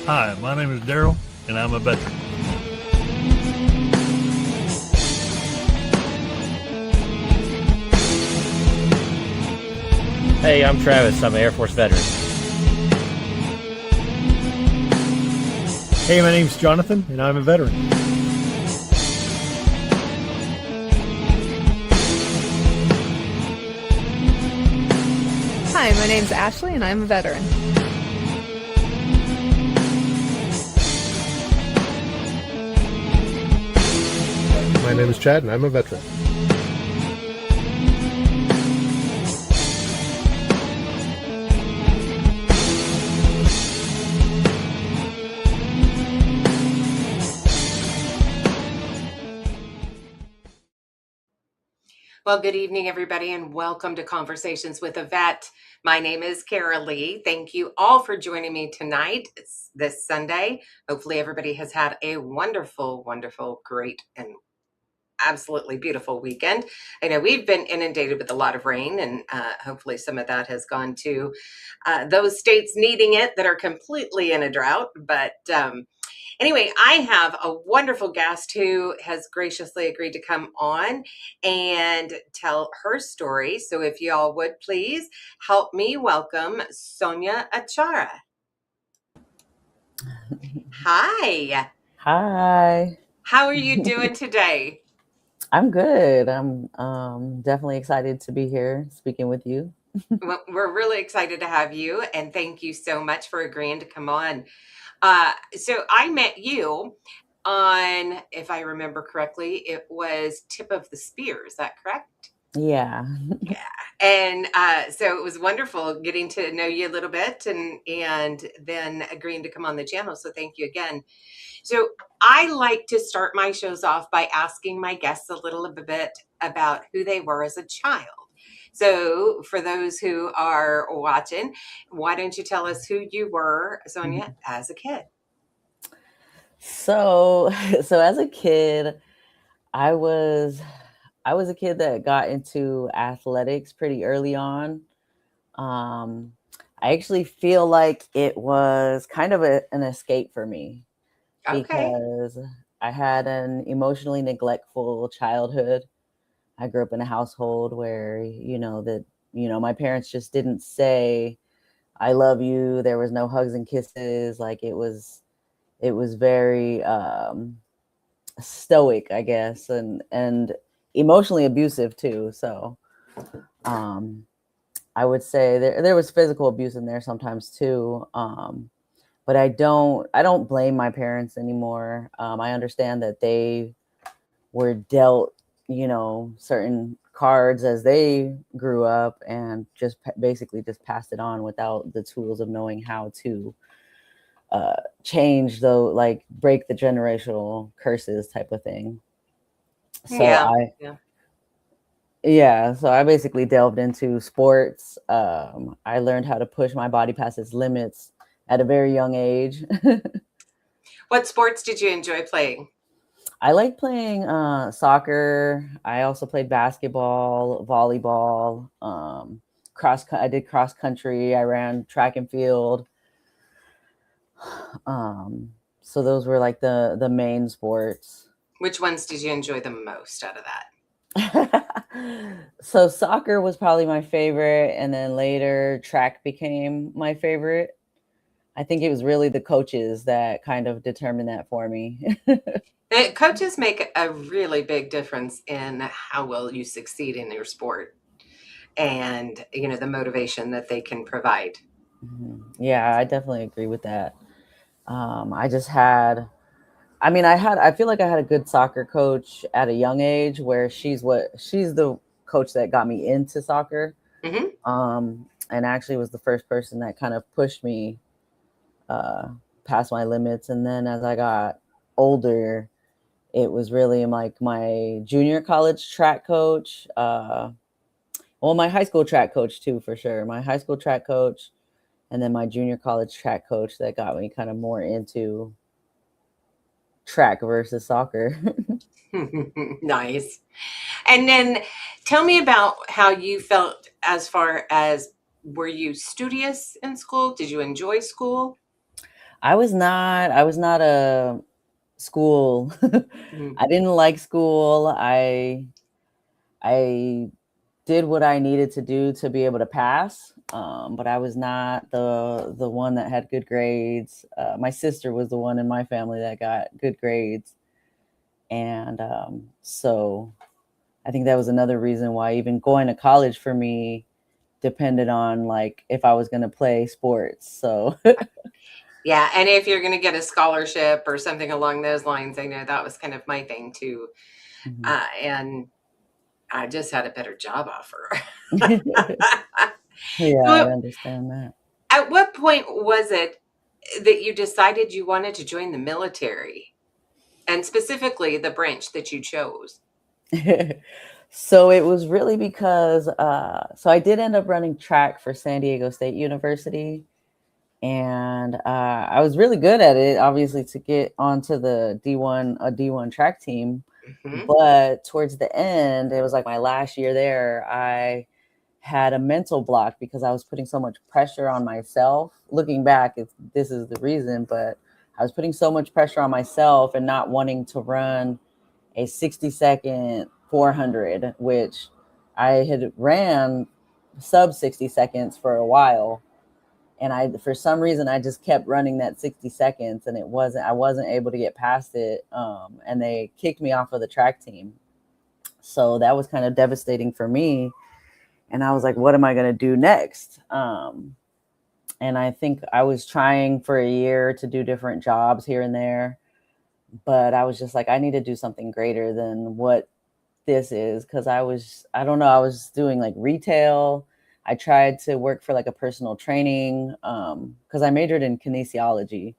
Hi, my name is Daryl, and I'm a veteran. Hey, I'm Travis. I'm an Air Force veteran. Hey, my name's Jonathan, and I'm a veteran. Hi, my name's Ashley, and I'm a veteran. My name is Chad, and I'm a veteran. Well, good evening, everybody, and welcome to Conversations with a Vet. My name is Kara Lee. Thank you all for joining me tonight. It's this Sunday. Hopefully, everybody has had a wonderful, wonderful, great, and absolutely beautiful weekend. I know we've been inundated with a lot of rain, and hopefully, some of that has gone to those states needing it that are completely in a drought. But anyway, I have a wonderful guest who has graciously agreed to come on and tell her story. So if y'all would please help me welcome Sonya Achara. Hi. Hi, How are you doing today? I'm good. I'm definitely excited to be here speaking with you. Well, we're really excited to have you, and thank you so much for agreeing to come on. So I met you on, if I remember correctly, it was Tip of the Spear. Is that correct? Yeah. Yeah. And so it was wonderful getting to know you a little bit and then agreeing to come on the channel. So thank you again. So I like to start my shows off by asking my guests a little bit about who they were as a child. So for those who are watching, why don't you tell us who you were, Sonya, as a kid? So so as a kid, I was I was a kid that got into athletics pretty early on. Um I actually feel like it was kind of an escape for me Okay. because I had an emotionally neglectful childhood. I grew up in a household where, my parents just didn't say I love you. There was no hugs and kisses. Like it was very stoic, I guess, and emotionally abusive too. So um I would say there was physical abuse in there sometimes too. But I don't blame my parents anymore. I understand that they were dealt, certain cards as they grew up and just basically just passed it on without the tools of knowing how to change, though, like break the generational curses type of thing. So Yeah. I Yeah. Yeah, so I basically delved into sports. I learned how to push my body past its limits at a very young age. What sports did you enjoy playing? I like playing soccer. I also played basketball, volleyball, I did cross country. I ran track and field. Um, so those were like the main sports. Which ones did you enjoy the most out of that? So soccer was probably my favorite, and then later track became my favorite. I think it was really the coaches that kind of determined that for me. Coaches make a really big difference in how well you succeed in your sport and, the motivation that they can provide. Yeah, I definitely agree with that. I just had, I feel like I had a good soccer coach at a young age where she's the coach that got me into soccer. Hmm. And actually was the first person that kind of pushed me uh, past my limits. And then as I got older, it was really like my junior college track coach. Well, my high school track coach too, for sure. My high school track coach, and then my junior college track coach that got me kind of more into track versus soccer. Nice. And then tell me about how you felt as far as, were you studious in school? Did you enjoy school? I was not a school. Mm. I didn't like school. I did what I needed to do to be able to pass, but I was not the one that had good grades. My sister was the one in my family that got good grades, and so I think that was another reason why even going to college for me depended on like if I was going to play sports. So Yeah, and if you're going to get a scholarship or something along those lines, I know that was kind of my thing too. Mhm. And I just had a better job offer. Yeah, I So understand that. at what point was it that you decided you wanted to join the military, and specifically the branch that you chose? So it was really because so I did end up running track for San Diego State University, and I was really good at it, obviously, to get onto the D1 track team. Hmm. But towards the end, it was like my last year there, I had a mental block because I was putting so much pressure on myself. Looking back, this is the reason, but I was putting so much pressure on myself and not wanting to run a 60-second 400, which I had ran sub 60 seconds for a while. And for some reason, I just kept running that 60 seconds, and I wasn't able to get past it. And they kicked me off of the track team. So that was kind of devastating for me. And I was like, what am I going to do next? And I think I was trying for a year to do different jobs here and there, but I was just like, I need to do something greater than what this is. Cause I don't know, I was doing like retail. I tried to work for like a personal training, cause I majored in kinesiology.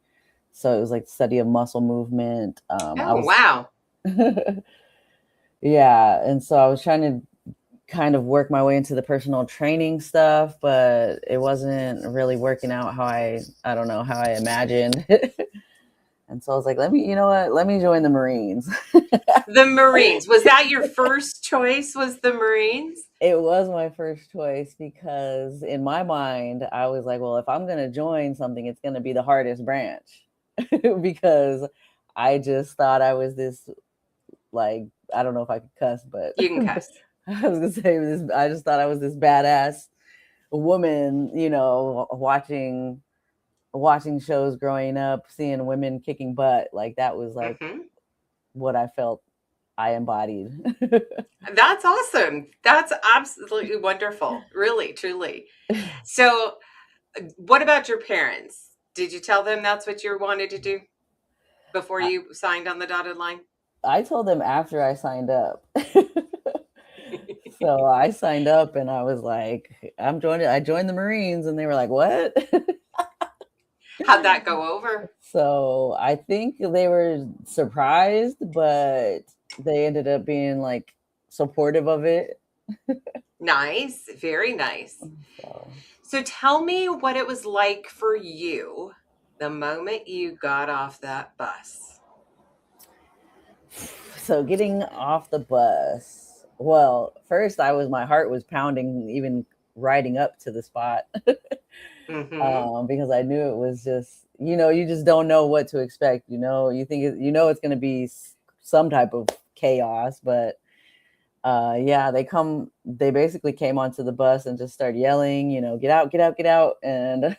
So it was like the study of muscle movement. I Oh, was, wow. yeah. And so I was trying to kind of work my way into the personal training stuff, but it wasn't really working out how I don't know, how I imagined. And so I was like, you know what, let me join the Marines. The Marines. Was that your first choice? Was the Marines? It was my first choice because in my mind, I was like, well, if I'm going to join something, it's going to be the hardest branch because I just thought I was this, like, I don't know if I could cuss, but You can cuss. I was going to say this. I just thought I was this badass woman, watching shows growing up, seeing women kicking butt. Like that was like Hmm. what I felt I embodied. That's awesome. That's absolutely wonderful. Really, truly. So, what about your parents? Did you tell them that's what you wanted to do before you signed on the dotted line? I told them after I signed up. So I signed up and I was like, I joined the Marines, and they were like, what? How'd that go over? So I think they were surprised, but they ended up being like supportive of it. Nice. Very nice. So, So, tell me what it was like for you the moment you got off that bus. so getting off the bus, well, first my heart was pounding even riding up to the spot. Hmm. Because I knew it was just, you just don't know what to expect. You think it's going to be some type of chaos, but yeah, they basically came onto the bus and just started yelling, get out, get out, get out. And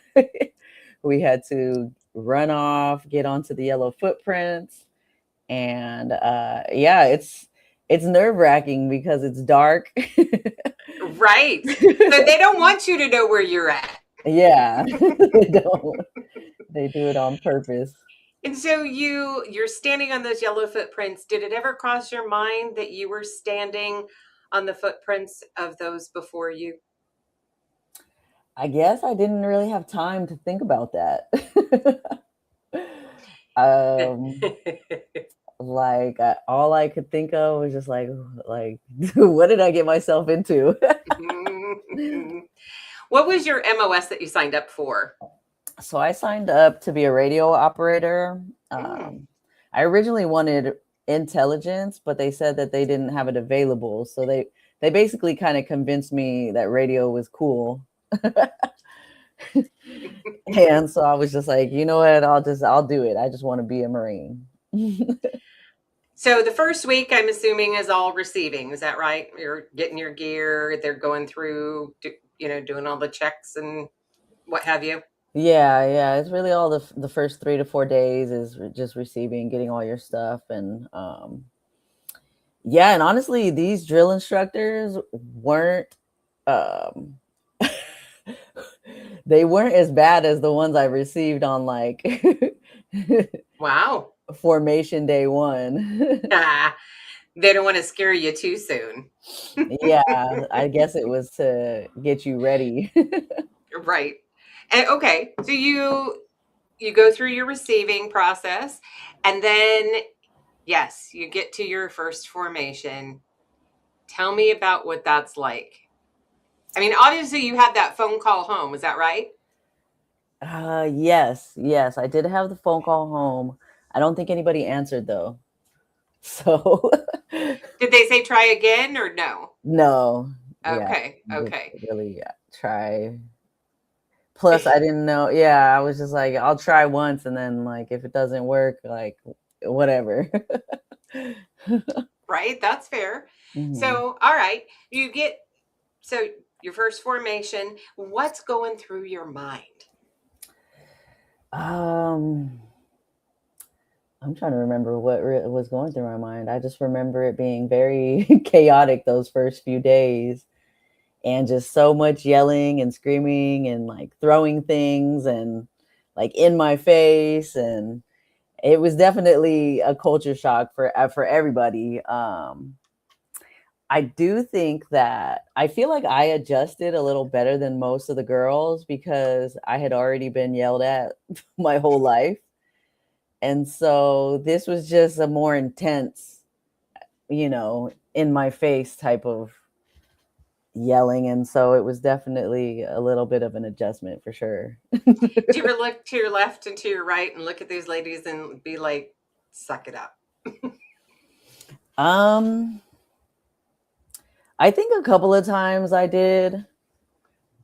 we had to run off, get onto the yellow footprints. And yeah, it's nerve-wracking because it's dark. Right. So, they don't want you to know where you're at. Yeah, they don't. They do it on purpose. And so you're standing on those yellow footprints. Did it ever cross your mind that you were standing on the footprints of those before you? I guess I didn't really have time to think about that. um, like all I could think of was just like what did I get myself into? What was your MOS that you signed up for? So I signed up to be a radio operator. Mm. I originally wanted intelligence, but they said that they didn't have it available. So they basically kind of convinced me that radio was cool. And so I was just like, you know what, I'll do it. I just want to be a Marine. So the first week, I'm assuming, is all receiving. Is that right? You're getting your gear. They're going through, doing all the checks and what have you. Yeah, it's really all the first 3 to 4 days is just receiving, getting all your stuff, and yeah, and honestly, these drill instructors weren't um they weren't as bad as the ones I received on like Wow. formation day one. They don't want to scare you too soon. Yeah, I guess it was to get you ready. Right. And okay, so you go through your receiving process, and then yes, you get to your first formation. Tell me about what that's like. I mean, obviously you had that phone call home, is that right? Yes, I did have the phone call home. I don't think anybody answered though. So Did they say try again or no? no, yeah, Okay, just okay. really try. Plus, I didn't know. Yeah, I was just like, I'll try once, and then like if it doesn't work, like whatever. Right, that's fair. Mhm. So, all right, you get so your first formation, what's going through your mind? Um, I'm trying to remember what was going through my mind. I just remember it being very chaotic those first few days, and just so much yelling and screaming and like throwing things and like in my face, and it was definitely a culture shock for everybody. I do think that I feel like I adjusted a little better than most of the girls because I had already been yelled at my whole life. And so this was just a more intense, in my face type of yelling. And so it was definitely a little bit of an adjustment for sure. Do you ever look to your left and to your right and look at these ladies and be like, suck it up? Um, I think a couple of times I did,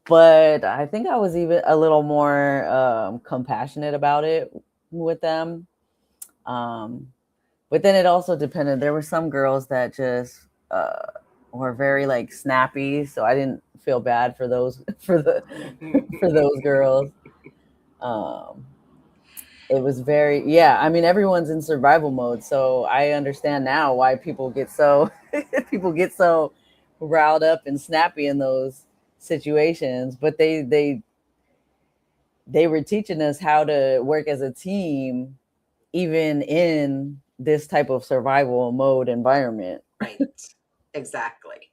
but I think I was even a little more compassionate about it with them. Um, but then it also depended. There were some girls that just were very like snappy, so I didn't feel bad for those for those girls. Um, it was very, yeah. I mean, everyone's in survival mode, so I understand now why people get so people get so riled up and snappy in those situations. But they were teaching us how to work as a team even in this type of survival mode environment. Right. Exactly.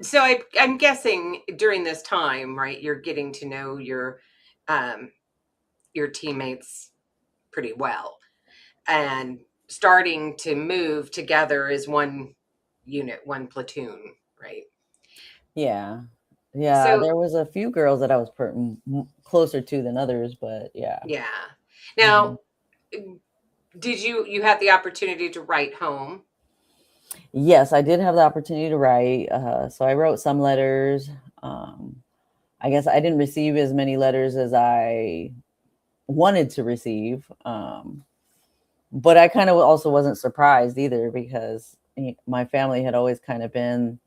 So I'm guessing during this time, right, you're getting to know um, your teammates pretty well and starting to move together as one unit, one platoon, right? Yeah. Yeah, So there was a few girls that I was closer to than others, but yeah. yeah. Mhm. Now, did you had the opportunity to write home? Yes, I did have the opportunity to write. So I wrote some letters. Um, I guess I didn't receive as many letters as I wanted to receive. But I kind of also wasn't surprised either because my family had always kind of been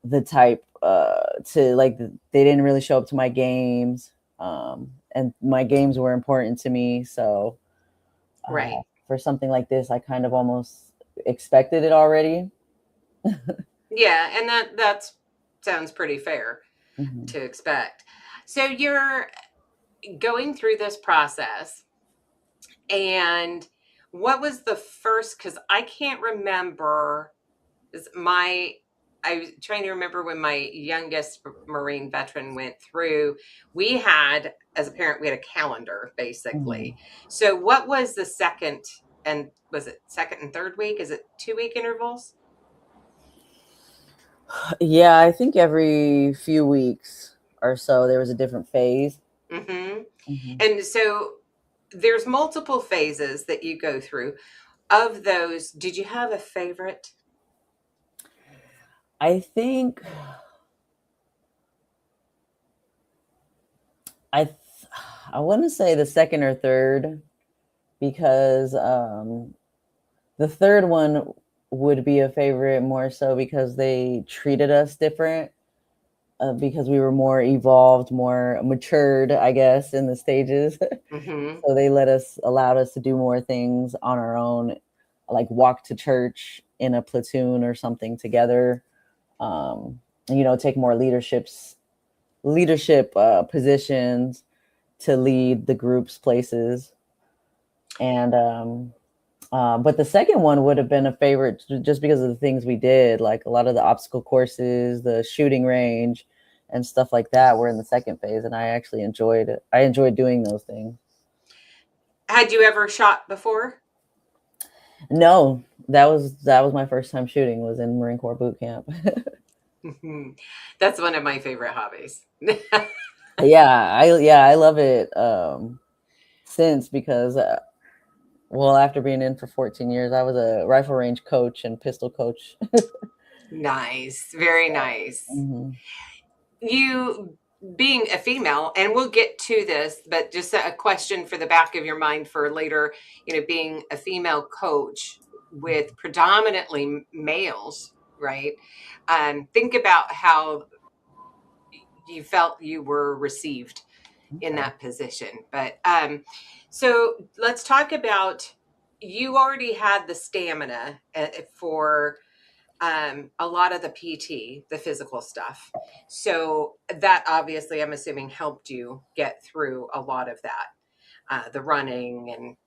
the type to like they didn't really show up to my games, and my games were important to me, so Right. for something like this I kind of almost expected it already. Yeah, and that sounds pretty fair Hmm. to expect. So you're going through this process, and what was the first, because I can't remember, is my I was trying to remember when my youngest Marine veteran went through. We had, as a parent, we had a calendar Hmm. basically. So what was the second, and was it second and third week? Is it 2 week intervals? Yeah, I think every few weeks or so there was a different phase. Mm-hmm. Hmm. And so there's multiple phases that you go through. Of those, did you have a favorite? I think I want to say the second or third, because the third one would be a favorite more so because they treated us different, because we were more evolved, more matured, I guess, in the stages. Hmm. So they allowed us to do more things on our own, like walk to church in a platoon or something together. Take more leadership positions to lead the group's places. And but the second one would have been a favorite just because of the things we did, like a lot of the obstacle courses, the shooting range, and stuff like that were in the second phase, and I actually enjoyed it. I enjoyed doing those things. Had you ever shot before? No, that was my first time shooting, was in Marine Corps boot camp. That's one of my favorite hobbies. I love it since, because after being in for 14 years, I was a rifle range coach and pistol coach. Nice, very nice. Mhm. You being a female, and we'll get to this, but just a question for the back of your mind for later, being a female coach with predominantly males, right? Think about how you felt you were received in Okay. that position. But so let's talk about, you already had the stamina for a lot of the PT, the physical stuff. So that obviously, I'm assuming, helped you get through a lot of that, the running and.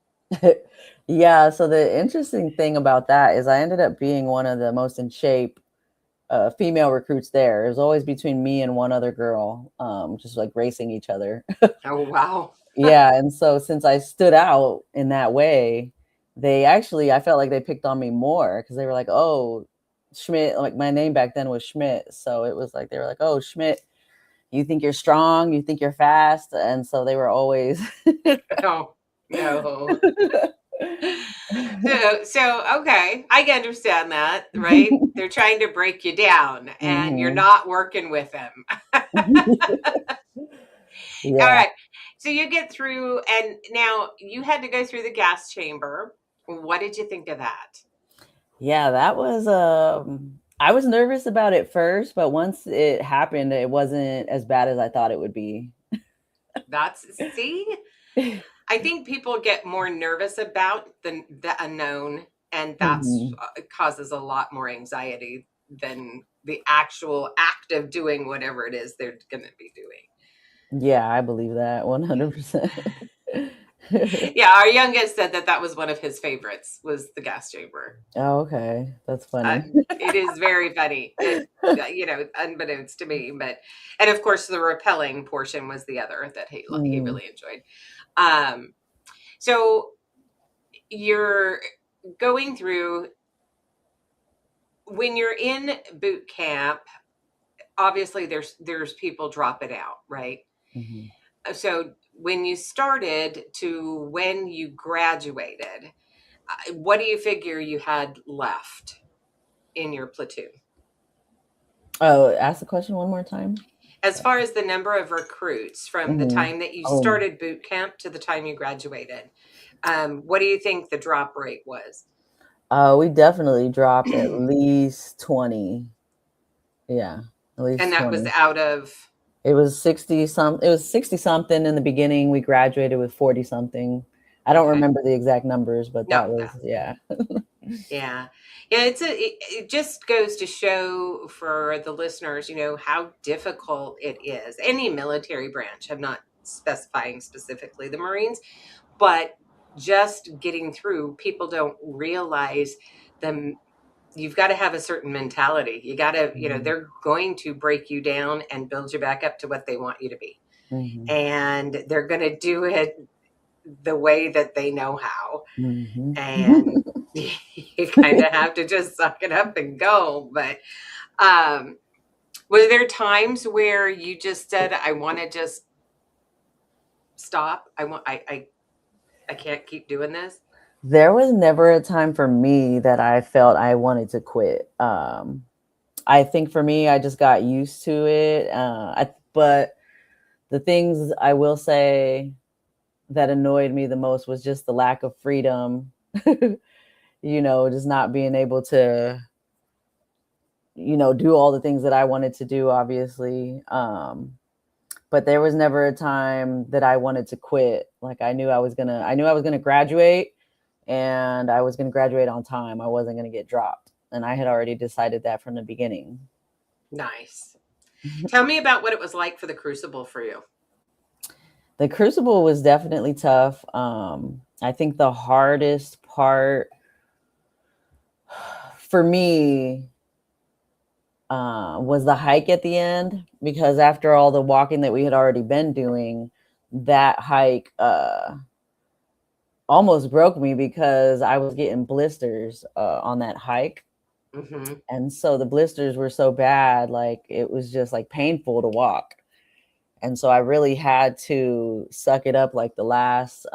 Yeah, so the interesting thing about that is I ended up being one of the most in shape female recruits there. It was always between me and one other girl, just like racing each other. Oh, wow. Yeah, and so since I stood out in that way, I felt like they picked on me more because they were like, "Oh, Schmidt," like my name back then was Schmidt, so it was like they were like, "Oh, Schmidt, you think you're strong, you think you're fast," and so they were always. Oh, no. So okay, I can understand that, right? They're trying to break you down and you're Mhm. not working with them. All Yeah. right. So you get through, and now you had to go through the gas chamber. What did you think of that? Yeah, that was I was nervous about it first, but once it happened, it wasn't as bad as I thought it would be. See, I think people get more nervous about the unknown, and that's Mhm. causes a lot more anxiety than the actual act of doing whatever it is they're going to be doing. Yeah, I believe that 100%. Yeah, our youngest said that was one of his favorites, was the gas chamber. Oh, okay. That's Uh, funny. it is very funny. Unbeknownst to me, and of course the rappelling portion was the other that he Mm. really enjoyed. Um, so you're going through, when you're in boot camp, obviously there's people dropping out, right? Mhm. So when you started to when you graduated, what do you figure you had left in your platoon? Oh, ask the question one more time. As far as the number of recruits from the Mhm. time that you Oh, started boot camp to the time you graduated, what do you think the drop rate was? we definitely dropped at least 20. Yeah, at And least that was 20. out of. It was 60 something in the beginning. We graduated with 40 something. I don't Okay. remember the exact numbers, but No, that no. was, yeah. Yeah. Yeah, it just goes to show for the listeners, how difficult it is. Any military branch, I'm not specifying specifically the Marines, but just getting through, people don't realize them. You've got to have a certain mentality. You got to, Mhm. they're going to break you down and build you back up to what they want you to be. Mhm. And they're going to do it the way that they know how. Mhm. And you kind of have to just suck it up and go. But um, were there times where you just said, I want to just stop? I can't keep doing this. There was never a time for me that I felt I wanted to quit. I think for me, I just got used to it. But the things I will say that annoyed me the most was just the lack of freedom, just not being able to, do all the things that I wanted to do, obviously. But there was never a time that I wanted to quit. Like I knew I was gonna graduate, and I was gonna graduate on time. I wasn't gonna get dropped. And I had already decided that from the beginning. Nice. Tell me about what it was like for the Crucible for you. The Crucible was definitely tough. I think the hardest part for me was the hike at the end, because after all the walking that we had already been doing, that hike almost broke me because I was getting blisters on that hike. Mm-hmm. And so the blisters were so bad, like it was just like painful to walk. And so I really had to suck it up like the last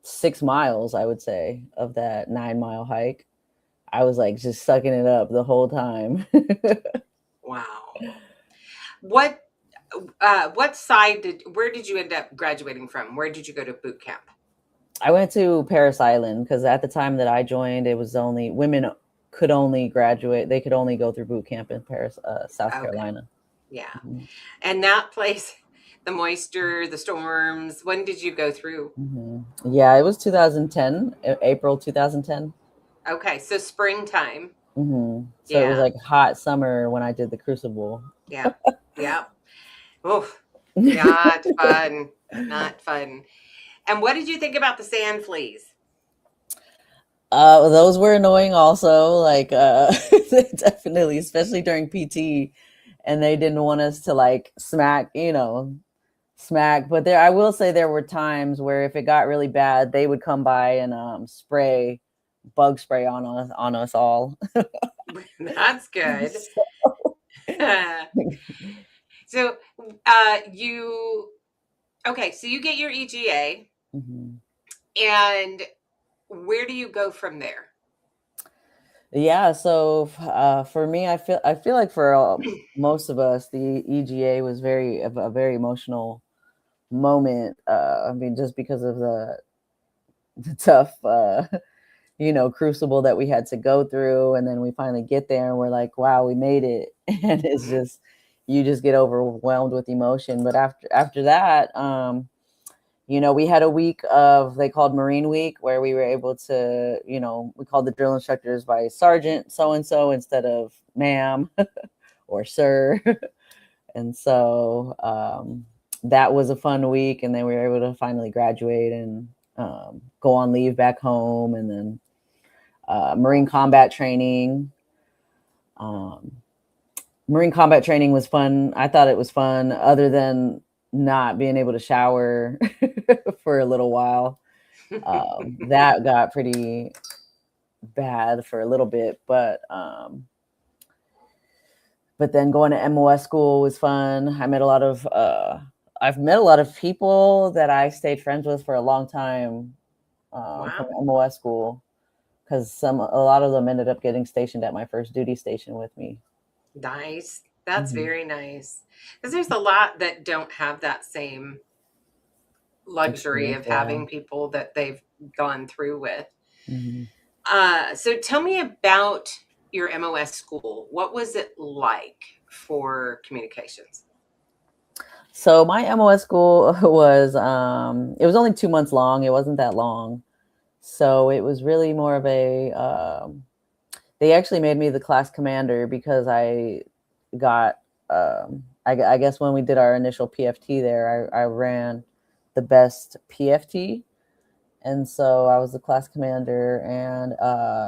6 miles, I would say, of that 9-mile hike. I was like just sucking it up the whole time. Wow. What where did you end up graduating from? Where did you go to boot camp? I went to Paris Island because at the time that I joined, it was only women could only graduate. They could only go through boot camp in Paris, South Okay. Carolina. Yeah. Mhm. And that place, the moisture, the storms, when did you go through? Mm-hmm. Yeah, it was 2010, April 2010. Okay, so springtime. Mm-hmm. So it was Yeah. like hot summer when I did the Crucible. Yeah. Yeah. Oh, not fun. Not fun. And what did you think about the sand fleas? Those were annoying also, like definitely, especially during PT, and they didn't want us to like smack. But there, I will say there were times where if it got really bad, they would come by and spray bug spray on us all. That's good. So, so you get your EGA, Mhm. and where do you go from there? Yeah, so for me, I feel like for most of us, the EGA was a very emotional moment. I mean, just because of the tough, crucible that we had to go through, and then we finally get there, and we're like, wow, we made it, and it's Mhm. just you just get overwhelmed with emotion. But after that, we had a week of they called Marine Week where we were able to, we called the drill instructors by Sergeant so and so instead of ma'am or sir. And so that was a fun week. And then we were able to finally graduate and go on leave back home. And then Marine combat training. Um, Marine combat training was fun. I thought it was fun, other than not being able to shower for a little while. That got pretty bad for a little bit, but then going to MOS school was fun. I've met a lot of people that I stayed friends with for a long time from Wow. MOS school, because a lot of them ended up getting stationed at my first duty station with me. Nice. That's Mhm. very nice. Because there's a lot that don't have that same luxury Experience, of yeah. having people that they've gone through with. Mhm. So tell me about your MOS school. What was it like for communications? So my MOS school was it was only 2 months long. It wasn't that long. So it was really more of they actually made me the class commander because I got, I guess when we did our initial PFT there, I ran the best PFT. And so I was the class commander, and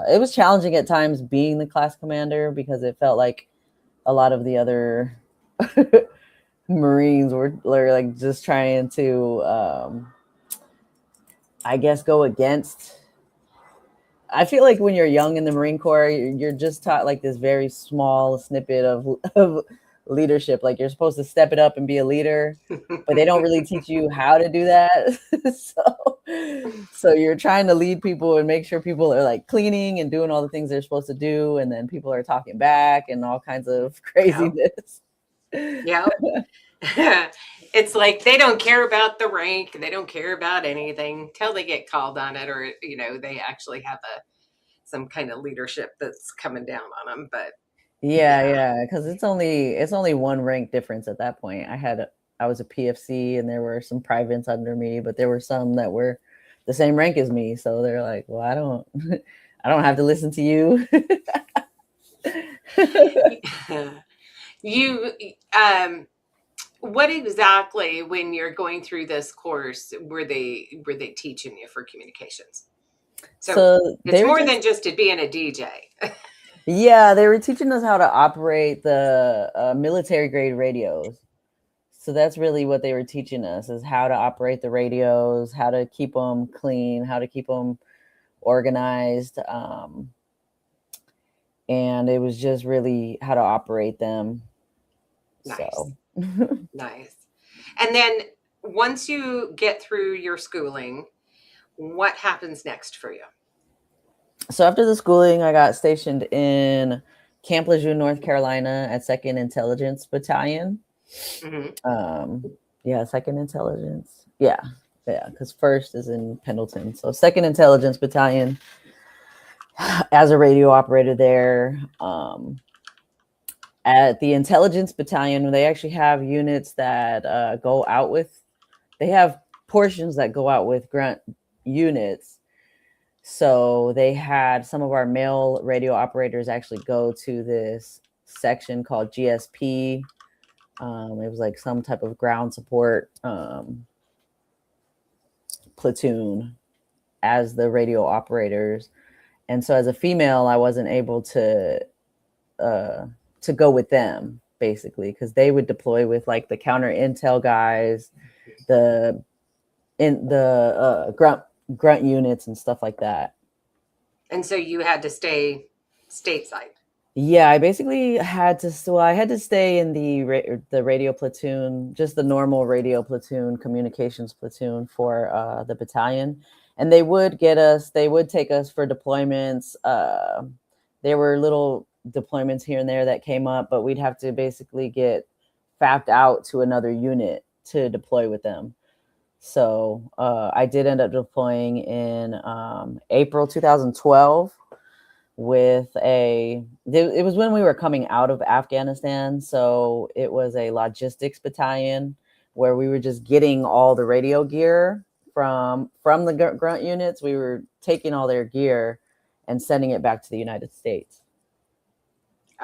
it was challenging at times being the class commander because it felt like a lot of the other Marines were like just trying to, I guess, go against. I feel like when you're young in the Marine Corps, you're just taught like this very small snippet of leadership. Like you're supposed to step it up and be a leader, but they don't really teach you how to do that. so you're trying to lead people and make sure people are like cleaning and doing all the things they're supposed to do, and then people are talking back and all kinds of Yep. craziness. Yeah. It's like they don't care about the rank. They don't care about anything till they get called on it, or they actually have some kind of leadership that's coming down on them. But Yeah, because it's only one rank difference at that point. I was a PFC, and there were some privates under me, but there were some that were the same rank as me. So they're like, "Well, I don't, I don't have to listen to you." you, what exactly, when you're going through this course, were they teaching you for communications? So So it's they were more just than just to being a DJ. Yeah, they were teaching us how to operate the military grade radios. So that's really what they were teaching us, is how to operate the radios, how to keep them clean, how to keep them organized. And it was just really how to operate them. Nice, So, nice. And then once you get through your schooling, what happens next for you? so after the schooling, I got stationed in Camp Lejeune, North Carolina at 2nd Intelligence Battalion. Hmm. Yeah, 2nd Intelligence. Yeah, because 1st is in Pendleton. So 2nd Intelligence Battalion as a radio operator there. At the Intelligence Battalion, they actually have units that go out with, they have portions that go out with grunt units. So they had some of our male radio operators actually go to this section called GSP. It was like some type of ground support platoon as the radio operators. And so as a female, I wasn't able to go with them, basically, because they would deploy with like the counter intel guys, the grunt units and stuff like that. And so you had to stay stateside. Yeah, I basically had to. So I had to stay in the radio platoon, just the normal radio platoon, communications platoon for the battalion, and they would get us. They would take us for deployments. There were little deployments here and there that came up, but we'd have to basically get fapped out to another unit to deploy with them. So I did end up deploying in April 2012 it was when we were coming out of Afghanistan. So it was a logistics battalion where we were just getting all the radio gear from the grunt units. We were taking all their gear and sending it back to the United States.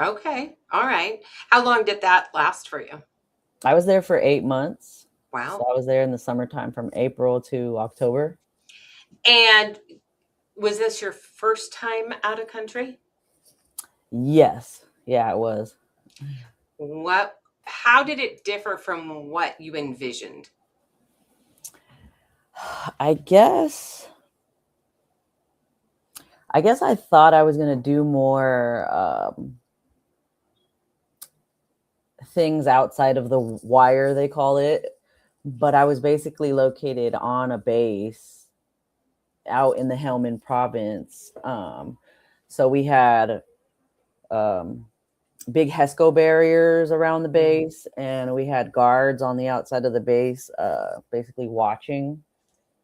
Okay. All right. How long did that last for you? I was there for 8 months. Wow. So I was there in the summertime from April to October. And was this your first time out of country? Yes. Yeah, it was. How did it differ from what you envisioned? I guess I thought I was going to do more things outside of the wire, they call it. But I was basically located on a base out in the Helmand province. So we had big HESCO barriers around the base, and we had guards on the outside of the base, basically watching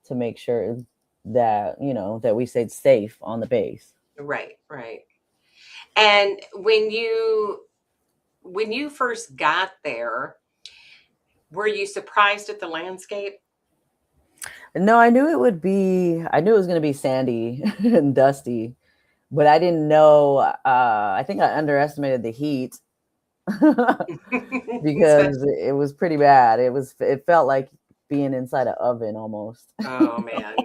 to make sure that, that we stayed safe on the base. Right, right. And when you first got there, were you surprised at the landscape? No, I knew it was going to be sandy and dusty, but I didn't know. I think I underestimated the heat because it was pretty bad. It felt like being inside an oven almost. Oh man.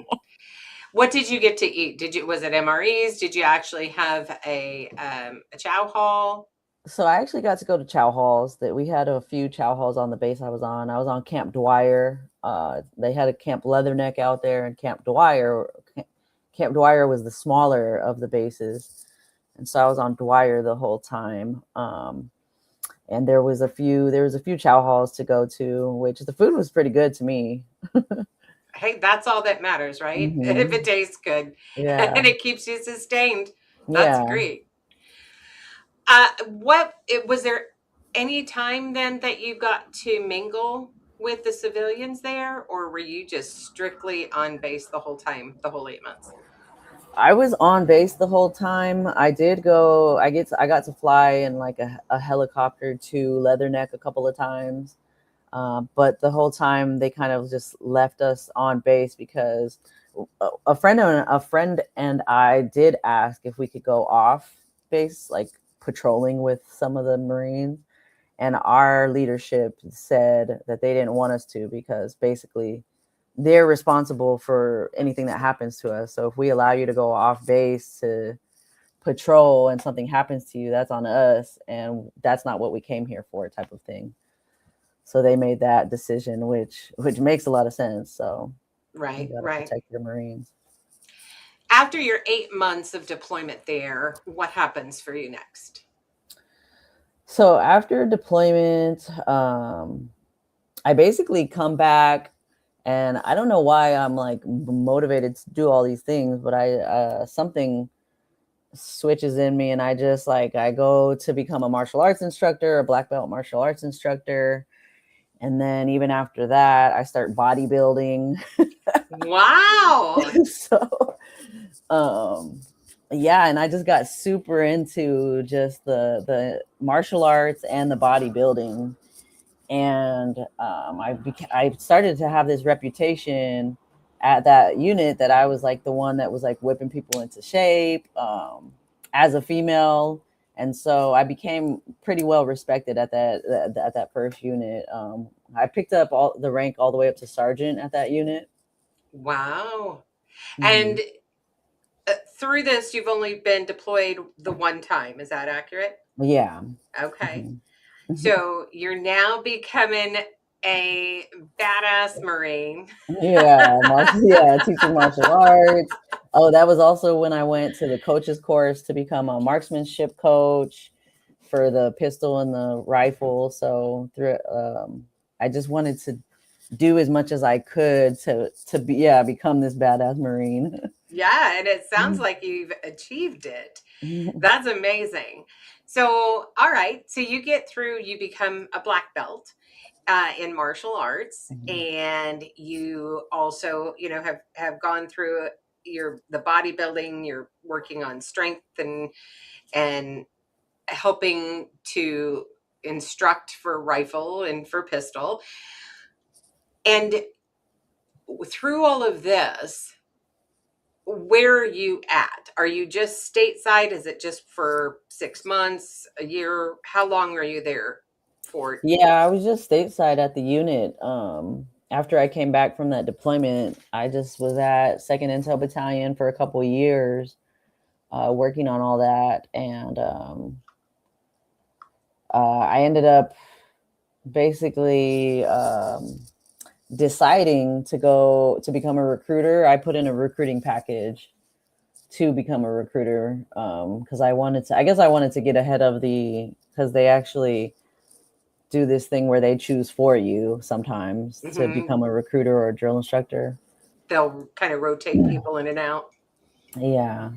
What did you get to eat? Was it MREs? Did you actually have a chow hall? So I actually got to go to chow halls. That we had a few chow halls on the base I was on. I was on Camp Dwyer. They had a Camp Leatherneck out there, and Camp Dwyer. Camp Dwyer was the smaller of the bases, and so I was on Dwyer the whole time. And there was a few chow halls to go to, which the food was pretty good to me. Hey, that's all that matters, right? Mm-hmm. If it tastes good, yeah, and it keeps you sustained, that's great. Was there any time then that you got to mingle with the civilians there, or were you just strictly on base the whole time, the whole 8 months? I was on base the whole time. I did go. I got to fly in like a helicopter to Leatherneck a couple of times, but the whole time they kind of just left us on base because a friend and I did ask if we could go off base, like patrolling with some of the Marines, and our leadership said that they didn't want us to because basically they're responsible for anything that happens to us. So if we allow you to go off base to patrol and something happens to you, that's on us, and that's not what we came here for, type of thing. So they made that decision, which makes a lot of sense. So you Right, got to right. protect your Marines. After your 8 months of deployment there, what happens for you next? So after deployment, I basically come back, and I don't know why I'm like motivated to do all these things, but I something switches in me, and I go to become a martial arts instructor, a black belt martial arts instructor, and then even after that, I start bodybuilding. Wow. So, um, yeah, and I just got super into just the martial arts and the bodybuilding, and I started to have this reputation at that unit that I was like the one that was like whipping people into shape, as a female, and so I became pretty well respected at that first unit. I picked up all the rank all the way up to sergeant at that unit. Wow. Mm-hmm. And through this, you've only been deployed the one time. Is that accurate? Yeah. Okay. Mm-hmm. So you're now becoming a badass Marine. Yeah, teaching martial arts. Oh, that was also when I went to the coach's course to become a marksmanship coach for the pistol and the rifle. So I just wanted to do as much as I could to be, yeah, become this badass Marine. Yeah, and it sounds like you've achieved it. That's amazing. So, all right. So you get through, you become a black belt in martial arts, and you also, have gone through the bodybuilding. You're working on strength and helping to instruct for rifle and for pistol. And through all of this, where are you at? Are you just stateside? Is it just for 6 months, a year? How long are you there for? Yeah, I was just stateside at the unit. After I came back from that deployment, I just was at Second Intel Battalion for a couple of years, working on all that, and I ended up basically deciding to go to become a recruiter. I put in a recruiting package to become a recruiter because I wanted to. I guess I wanted to get ahead of because they actually do this thing where they choose for you sometimes to Mhm. become a recruiter or a drill instructor. They'll kind of rotate people in and out. Yeah.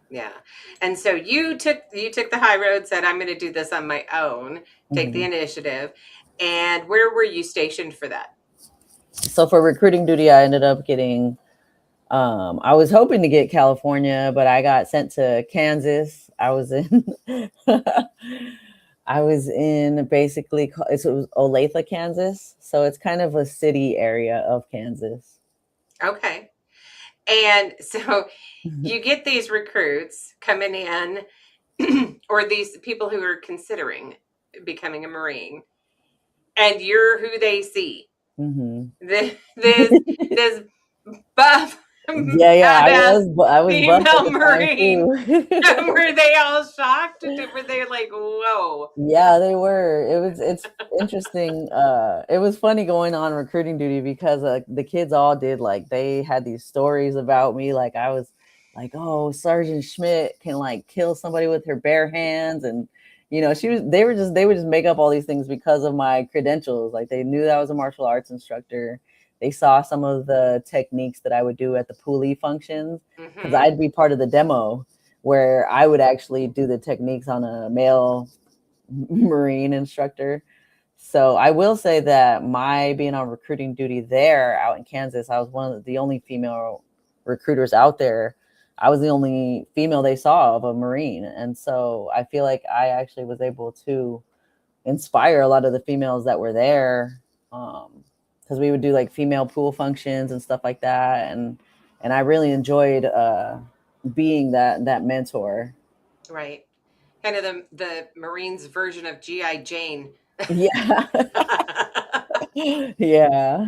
Yeah. And so you took the high road, said I'm going to do this on my own, take the Mhm. initiative. And where were you stationed for that? So for recruiting duty, I ended up getting. I was hoping to get California, but I got sent to Kansas. I was in. I was in basically it was Olathe, Kansas. So it's kind of a city area of Kansas. Okay. And so you get these recruits coming in, or these people who are considering becoming a Marine, and you're who they see. Hmm. This buff, Yeah. badass I was buff at female the time Marine. too. Were they all shocked? Were they like, whoa? Yeah, they were. It's interesting. It was funny going on recruiting duty because the kids all did like they had these stories about me. Like I was like, oh, Sergeant Schmidt can like kill somebody with her bare hands, and they would just make up all these things because of my credentials. Like they knew that I was a martial arts instructor. They saw some of the techniques that I would do at the pulley functions because Hmm. I'd be part of the demo where I would actually do the techniques on a male Marine instructor. So I will say that my being on recruiting duty there out in Kansas, I was one of the only female recruiters out there. I was the only female they saw of a Marine. And so I feel like I actually was able to inspire a lot of the females that were there. Because we would do like female pool functions and stuff like that. And I really enjoyed being that mentor. Right. Kind of the Marines version of G.I. Jane. Yeah. Yeah.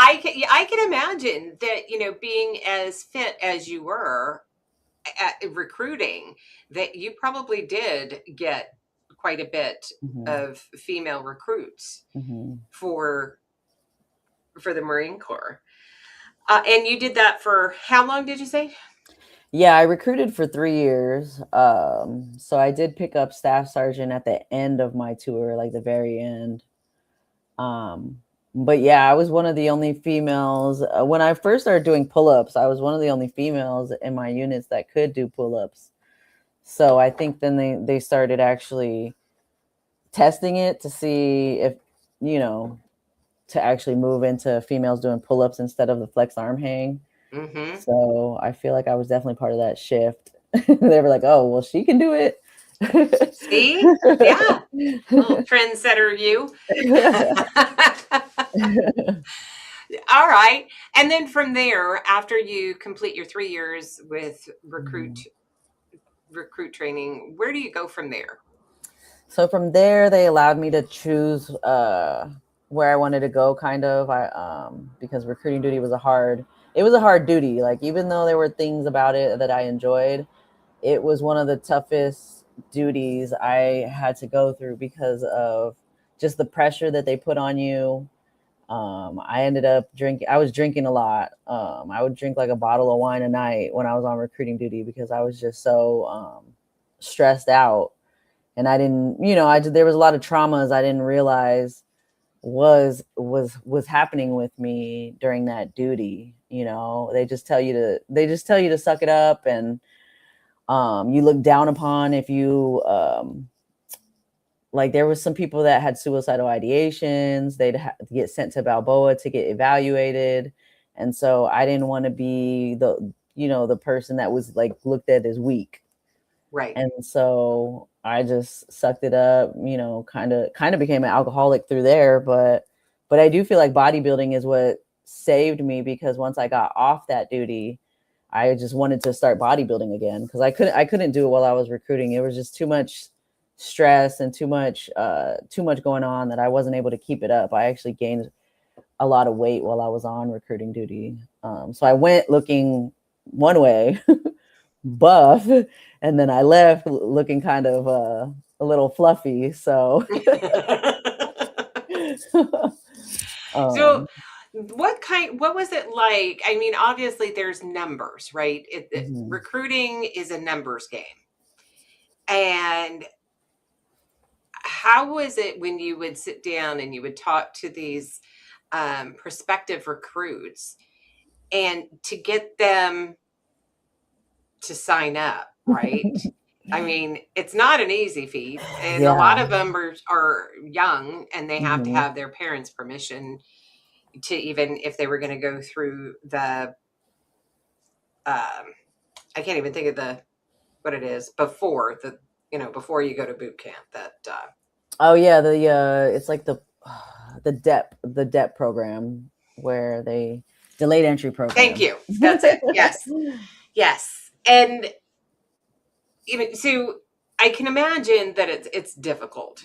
I can imagine that, being as fit as you were at recruiting, that you probably did get quite a bit Mhm. of female recruits Mhm. for the Marine Corps. And you did that for how long, did you say? Yeah, I recruited for 3 years. So I did pick up staff sergeant at the end of my tour, like the very end. But yeah, I was one of the only females. When I first started doing pull-ups, I was one of the only females in my units that could do pull-ups. So I think then they started actually testing it to see if, you know, to actually move into females doing pull-ups instead of the flex arm hang. Mm-hmm. So I feel like I was definitely part of that shift. They were like, oh, well, she can do it. See? Yeah. Little trendsetter you. All right. And then from there, after you complete your 3 years with recruit training, where do you go from there? So from there, they allowed me to choose where I wanted to go, kind of. Because recruiting duty was a hard duty. Like, even though there were things about it that I enjoyed, it was one of the toughest duties I had to go through because of just the pressure that they put on you. I ended up drinking. I was drinking a lot. I would drink like a bottle of wine a night when I was on recruiting duty because I was just so stressed out. And I didn't, there was a lot of traumas I didn't realize was happening with me during that duty. They just tell you to suck it up, and you look down upon if you like there was some people that had suicidal ideations. They'd get sent to Balboa to get evaluated. And so I didn't want to be the person that was like looked at as weak. Right. And so I just sucked it up, kind of became an alcoholic through there. But I do feel like bodybuilding is what saved me, because once I got off that duty, I just wanted to start bodybuilding again, because I couldn't do it while I was recruiting. It was just too much stress and too much going on that I wasn't able to keep it up. I actually gained a lot of weight while I was on recruiting duty. So I went looking one way, buff, and then I left looking kind of a little fluffy. So So what was it like? I mean, obviously there's numbers, right? mhm. Recruiting is a numbers game. And how was it when you would sit down and you would talk to these prospective recruits and to get them to sign up, right? I mean, it's not an easy feat, and a lot Yeah. of them are young, and they have to Mhm. have their parents' permission to, even if they were going to go through the I can't even think of what it is before before you go to boot camp. That Oh yeah, it's like the DEP program, where they delayed entry program. Thank you. That's it. Yes, yes, and even so, I can imagine that it's difficult,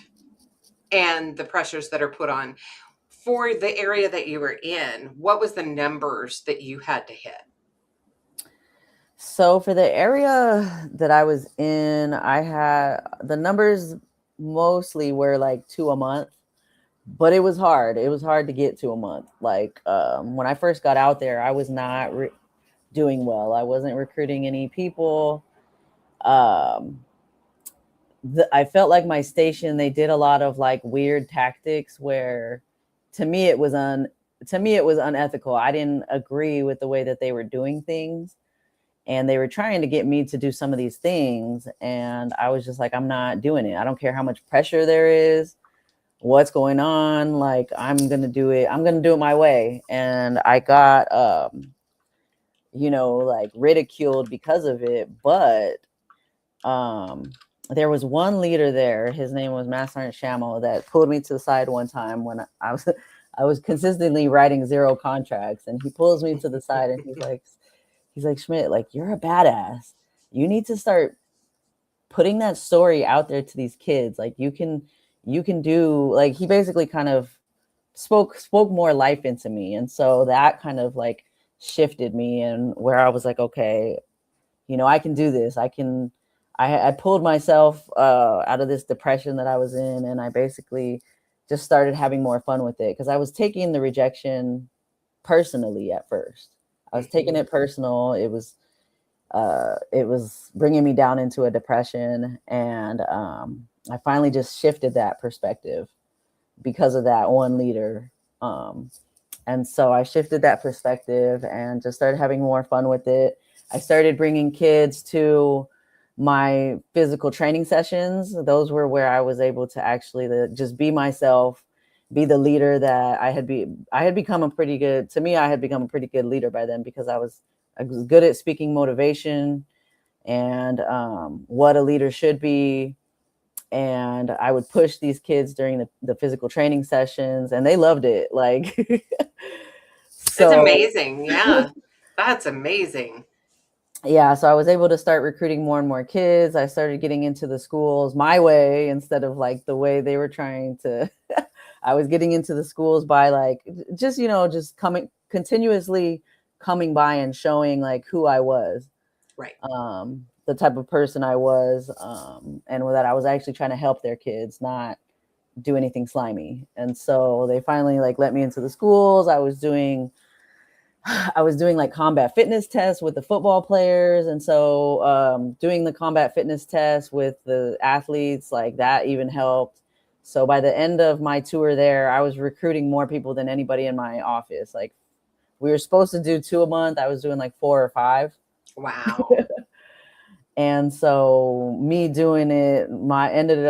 and the pressures that are put on. For the area that you were in, what was the numbers that you had to hit? So for the area that I was in, I had the numbers mostly were like 2 a month, but it was hard. It was hard to get to a month. Like when I first got out there, I was not doing well. I wasn't recruiting any people. Um, I felt like my station, they did a lot of like weird tactics where to me it was unethical. I didn't agree with the way that they were doing things. and they were trying to get me to do some of these things. And I was just like, I'm not doing it. I don't care how much pressure there is, what's going on. Like, I'm going to do it. I'm going to do it my way. And I got, like ridiculed because of it. But there was one leader there. His name was Master Sergeant Shamo, that pulled me to the side one time when I was consistently writing 0 contracts, and he pulls me to the side and he's like, Schmidt, like, you're a badass. You need to start putting that story out there to these kids. Like, you can do, like, he basically kind of spoke more life into me. And so that kind of like shifted me, and where I was like, okay, I can do this. I pulled myself out of this depression that I was in, and I basically just started having more fun with it, because I was taking the rejection personally at first. I was taking it personal. It was bringing me down into a depression, and I finally just shifted that perspective because of that one leader. And so I shifted that perspective and just started having more fun with it. I started bringing kids to my physical training sessions. Those were where I was able to actually just be myself, be the leader that I had become a pretty good leader by then, because I was good at speaking motivation and what a leader should be. And I would push these kids during the physical training sessions, and they loved it. Like, That's amazing. Yeah, that's amazing. Yeah, so I was able to start recruiting more and more kids. I started getting into the schools my way instead of like the way they were trying to. I was getting into the schools by like just continuously coming by and showing like who I was, Right. the type of person I was, and that I was actually trying to help their kids, not do anything slimy. And so they finally like let me into the schools. I was doing like combat fitness tests with the football players. And so doing the combat fitness tests with the athletes, like that even helped. So by the end of my tour there, I was recruiting more people than anybody in my office. Like, we were supposed to do 2 a month. I was doing like 4 or 5. Wow. And so me doing it, ending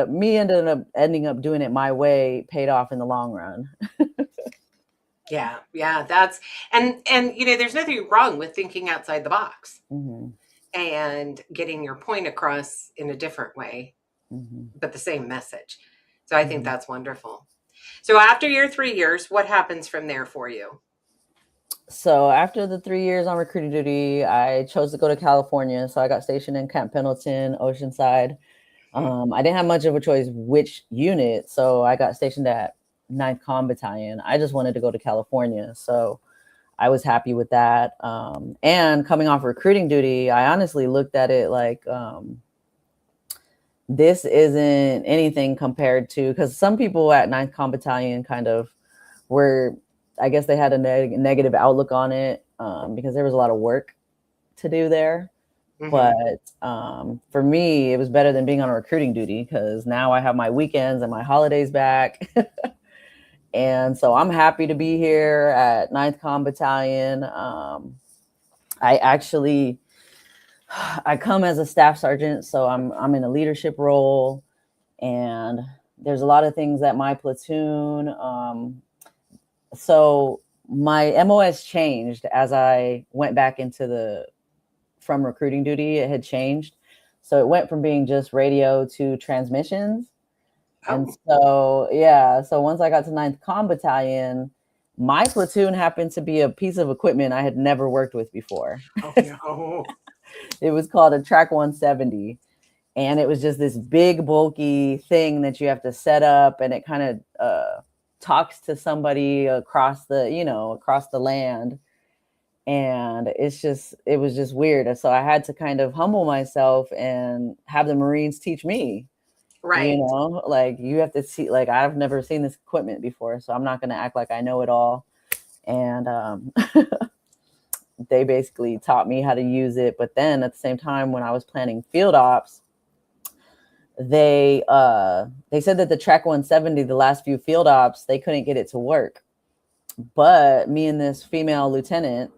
up doing it my way paid off in the long run. Yeah, that's and there's nothing wrong with thinking outside the box and getting your point across in a different way, but the same message. So I think that's wonderful. So after your 3 years, what happens from there for you? So after the 3 years on recruiting duty, I chose to go to California. So I got stationed in Camp Pendleton, Oceanside. I didn't have much of a choice which unit, so I got stationed at 9th Com Battalion. I just wanted to go to California, so I was happy with that. And coming off recruiting duty, I honestly looked at it like this isn't anything compared to, because some people at 9th Com Battalion kind of were, I guess they had a negative outlook on it because there was a lot of work to do there. But for me, it was better than being on a recruiting duty, because now I have my weekends and my holidays back. And so I'm happy to be here at 9th Com Battalion. I come as a staff sergeant, so I'm in a leadership role, and there's a lot of things at my platoon. So my MOS changed as I went back from recruiting duty. It had changed. So it went from being just radio to transmissions. Oh. And so once I got to 9th Com Battalion, my platoon happened to be a piece of equipment I had never worked with before. Oh, no. It was called a Track 170. And it was just this big, bulky thing that you have to set up, and it kind of talks to somebody across the land. And it was just weird. So I had to kind of humble myself and have the Marines teach me. Right. Like, you have to see, like, I've never seen this equipment before, so I'm not going to act like I know it all. And they basically taught me how to use it. But then at the same time, when I was planning field ops, they said that the Track 170, the last few field ops, they couldn't get it to work. But me and this female lieutenant,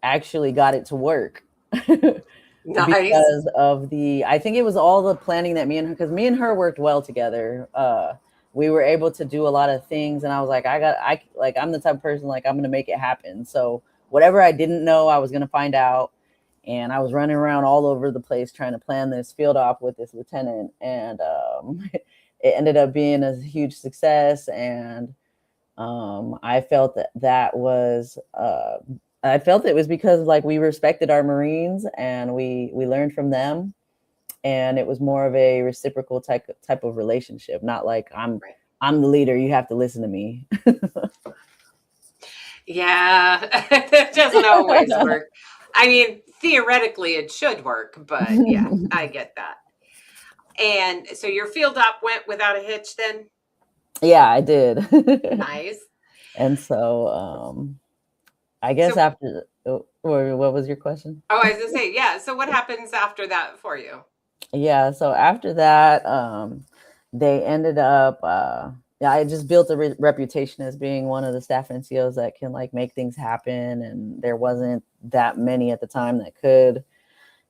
actually got it to work. Nice. Because of I think it was all the planning that because me and her worked well together. We were able to do a lot of things, and I was like, I'm the type of person, like, I'm going to make it happen. So whatever I didn't know, I was going to find out. And I was running around all over the place trying to plan this field op with this lieutenant. And it ended up being a huge success. And I felt that was, I felt it was because, like, we respected our Marines and we learned from them, and it was more of a reciprocal type of relationship, not like I'm the leader, you have to listen to me. Yeah, it doesn't always work. I mean, theoretically it should work, but yeah, I get that. And so your field op went without a hitch then? Yeah, I did. Nice. And so I guess So, after, or what was your question? oh, I was gonna say, yeah. So what happens after that for you? Yeah, so after that, they ended up, yeah, I just built a reputation as being one of the staff NCOs that can, like, make things happen, and there wasn't that many at the time that could.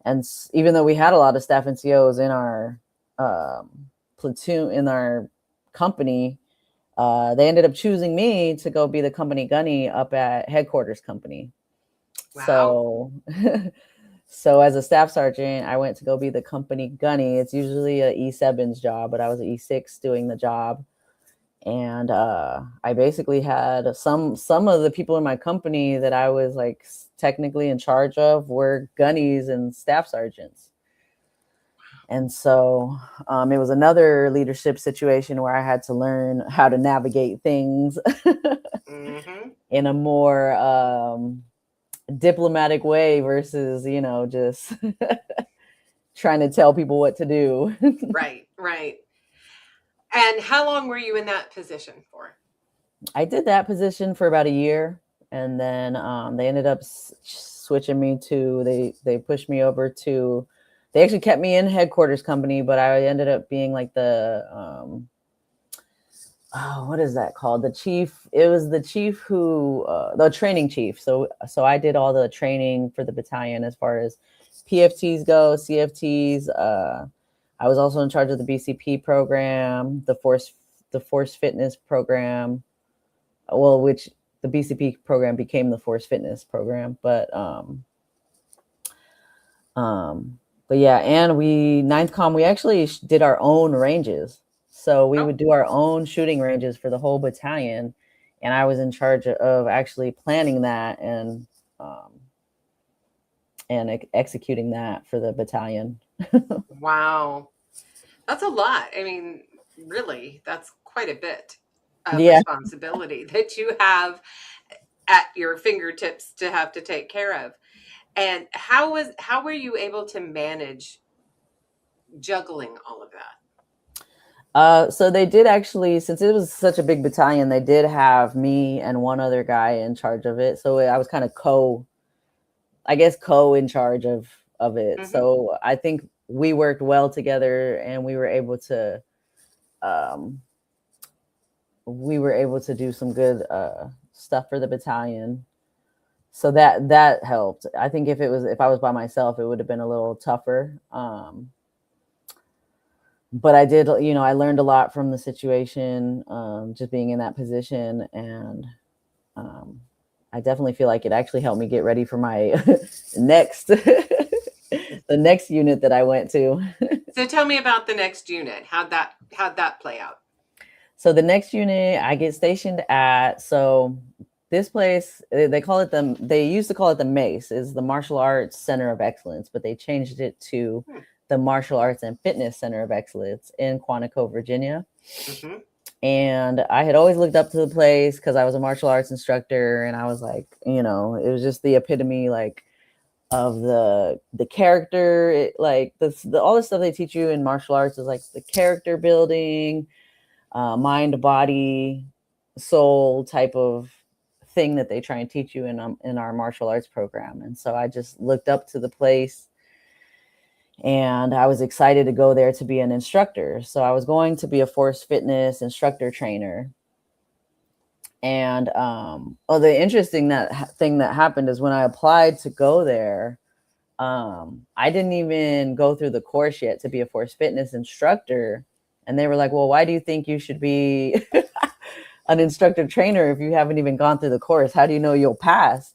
And even though we had a lot of staff NCOs in our platoon, in our company, they ended up choosing me to go be the company gunny up at headquarters company. Wow. So as a staff sergeant, I went to go be the company gunny. It's usually a E7's job, but I was an E6 doing the job. And I basically had some of the people in my company that I was, like, technically in charge of were gunnies and staff sergeants. And so it was another leadership situation where I had to learn how to navigate things in a more diplomatic way versus, just trying to tell people what to do. Right, right. And how long were you in that position for? I did that position for about a year, and then they ended up switching me to, they pushed me over to, they actually kept me in headquarters company, but I ended up being like the what is that called? The chief. It was the chief who, the training chief. So I did all the training for the battalion as far as PFTs go, CFTs. I was also in charge of the BCP program, the force fitness program. Well, which the BCP program became the force fitness program, but yeah, and ninth Com, we actually did our own ranges. So we would do our own shooting ranges for the whole battalion, and I was in charge of actually planning that and executing that for the battalion. Wow. That's a lot. I mean, really, that's quite a bit of Yeah. responsibility that you have at your fingertips to have to take care of. And how were you able to manage juggling all of that? So they did actually, since it was such a big battalion, they did have me and one other guy in charge of it. So I was kind of co in charge of it. Mm-hmm. So I think we worked well together, and we were able to do some good stuff for the battalion. So that helped. I think if I was by myself, it would have been a little tougher. But I did, I learned a lot from the situation, just being in that position. And I definitely feel like it actually helped me get ready for my the next unit that I went to. So tell me about the next unit. How'd that play out? So the next unit I get stationed at, so this place, they used to call it the MACE, is the Martial Arts Center of Excellence, but they changed it to the Martial Arts and Fitness Center of Excellence in Quantico, Virginia. Mm-hmm. And I had always looked up to the place because I was a martial arts instructor, and I was like, it was just the epitome, like, of the character. Like all the stuff they teach you in martial arts is like the character building, mind, body, soul type of thing that they try and teach you in our martial arts program. And so I just looked up to the place, and I was excited to go there to be an instructor. So I was going to be a force fitness instructor trainer. And the interesting thing that happened is when I applied to go there, I didn't even go through the course yet to be a force fitness instructor. And they were like, well, why do you think you should be an instructor trainer if you haven't even gone through the course? How do you know you'll pass?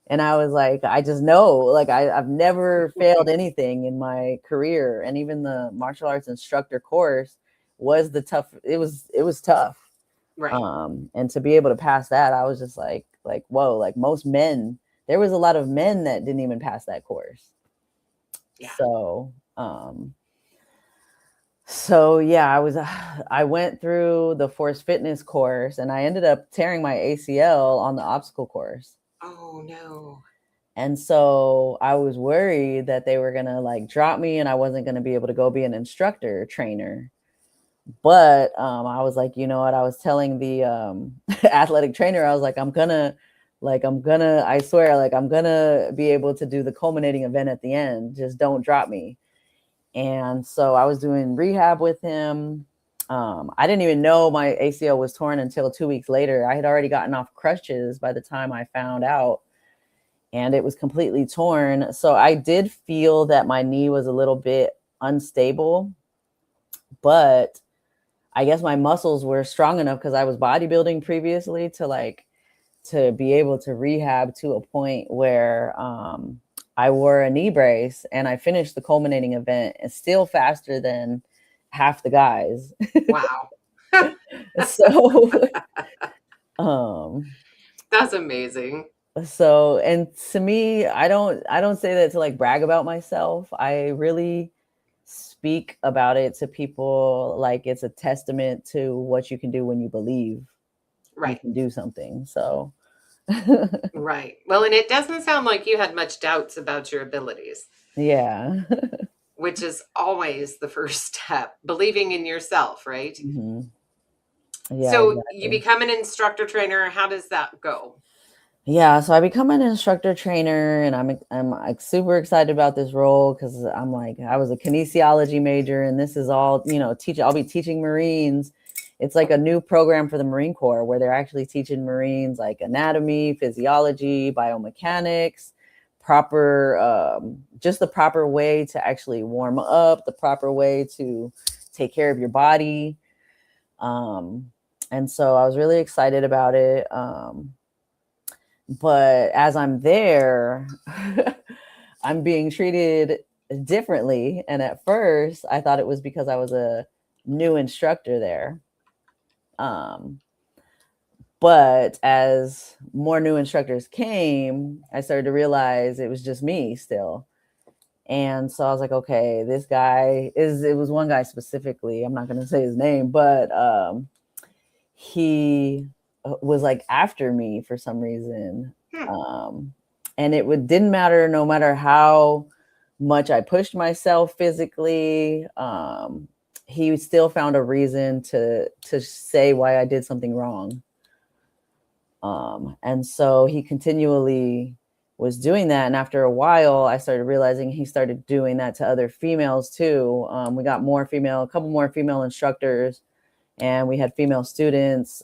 And I was like, I just know, like, I've never failed anything in my career. And even the martial arts instructor course was it was tough. Right. And to be able to pass that, I was just like, whoa, like most men, there was a lot of men that didn't even pass that course. Yeah. So yeah, I went through the force fitness course and I ended up tearing my ACL on the obstacle course. Oh no. And so I was worried that they were gonna like drop me and I wasn't gonna be able to go be an instructor trainer. But I was like, you know what? I was telling the athletic trainer, I was like, I swear, like I'm gonna be able to do the culminating event at the end. Just don't drop me. And so I was doing rehab with him. I didn't even know my ACL was torn until 2 weeks later. I had already gotten off crutches by the time I found out, and it was completely torn. So I did feel that my knee was a little bit unstable, but I guess my muscles were strong enough because I was bodybuilding previously to be able to rehab to a point where I wore a knee brace and I finished the culminating event and still faster than half the guys. Wow. So, um, That's amazing. so, and to me, I don't say that to like brag about myself. I really speak about it to people like it's a testament to what you can do when you believe you Right. can do something. So, Right. Well, and it doesn't sound like you had much doubts about your abilities, yeah. which is always the first step, believing in yourself, right? Mhm. Yeah, So you exactly. become an instructor trainer. How does that go? Yeah, so I become an instructor trainer, and I'm like super excited about this role because I'm like I was a kinesiology major, and this is all teach. I'll be teaching Marines. It's like a new program for the Marine Corps where they're actually teaching Marines like anatomy, physiology, biomechanics, just the proper way to actually warm up, the proper way to take care of your body. And so I was really excited about it. But as I'm there, I'm being treated differently. And at first, I thought it was because I was a new instructor there. But as more new instructors came, I started to realize it was just me still. And so I was like, okay, it was one guy specifically. I'm not going to say his name, but he was like after me for some reason. And didn't matter no matter how much I pushed myself physically. He still found a reason to say why I did something wrong. And so he continually was doing that. And after a while, I started realizing he started doing that to other females too. We got a couple more female instructors, and we had female students.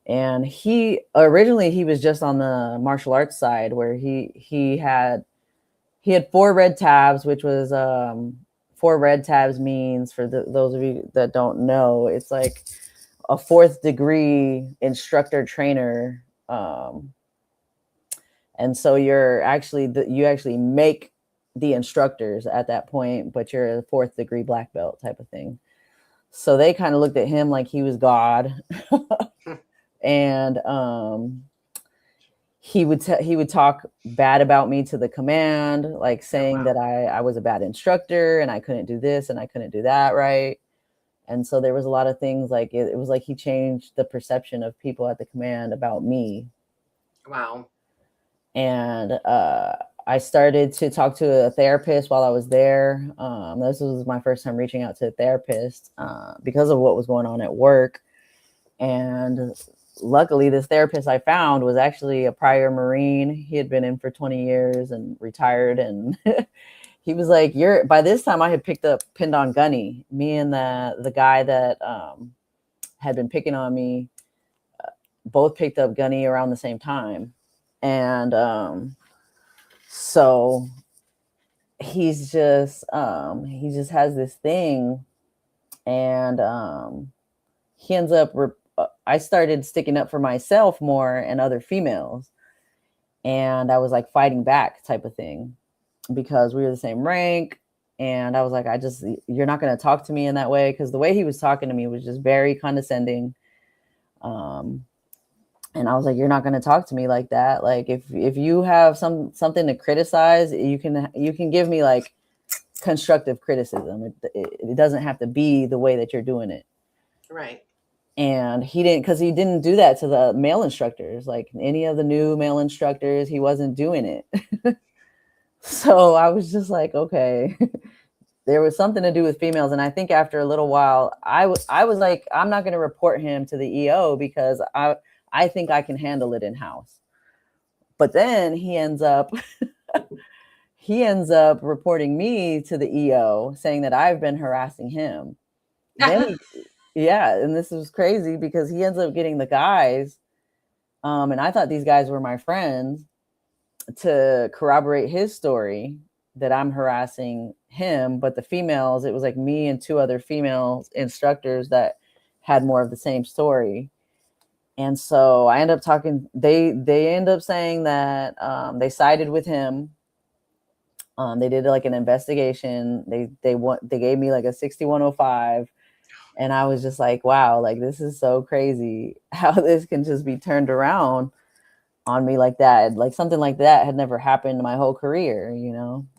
And he was just on the martial arts side where he had 4 red tabs, which was 4 red tabs means, for those of you that don't know, it's like a 4th degree instructor trainer. And so you actually make the instructors at that point, but you're a 4th degree black belt type of thing. So they kind of looked at him like he was God. And he would talk bad about me to the command, like saying that I was a bad instructor and I couldn't do this and I couldn't do that right. And so there was a lot of things like it was like he changed the perception of people at the command about me. Wow. And I started to talk to a therapist while I was there. This was my first time reaching out to a therapist because of what was going on at work. And luckily, this therapist I found was actually a prior Marine. He had been in for 20 years and retired. And he was like, by this time I had pinned on Gunny. Me and the guy that had been picking on me both picked up Gunny around the same time. And so he just has this thing, and he ends up I started sticking up for myself more and other females, and I was like fighting back type of thing, because we were the same rank. And I was like, you're not going to talk to me in that way, because the way he was talking to me was just very condescending. And I was like, you're not going to talk to me like that. Like, if you have something to criticize, you can give me like constructive criticism. It doesn't have to be the way that you're doing it. Right. And he didn't do that to the male instructors. Like any of the new male instructors, he wasn't doing it. So I was just like, okay. There was something to do with females. And I think after a little while, I was like, I'm not going to report him to the EO, because I think I can handle it in house. But then he ends up reporting me to the EO, saying that I've been harassing him. Then yeah, and this was crazy, because he ends up getting the guys, and I thought these guys were my friends, to corroborate his story that I'm harassing him. But the females, it was like me and two other female instructors that had more of the same story. And so I end up talking, they end up saying that they sided with him. They did like an investigation. They gave me like a 6105. And I was just like, wow, like this is so crazy how this can just be turned around on me like that. Like something like that had never happened in my whole career.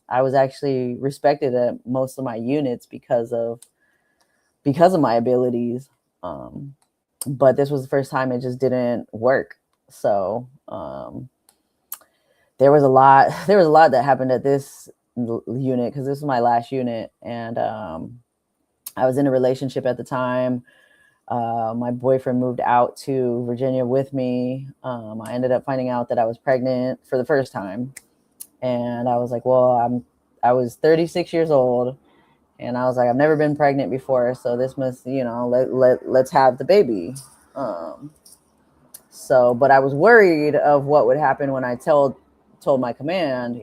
I was actually respected at most of my units because of my abilities. But this was the first time it just didn't work. So there was a lot that happened at this unit, because this was my last unit. And I was in a relationship at the time. My boyfriend moved out to Virginia with me. I ended up finding out that I was pregnant for the first time. And I was like, well, I was 36 years old. And I was like, I've never been pregnant before. So this must, let's have the baby. But I was worried of what would happen when I told my command,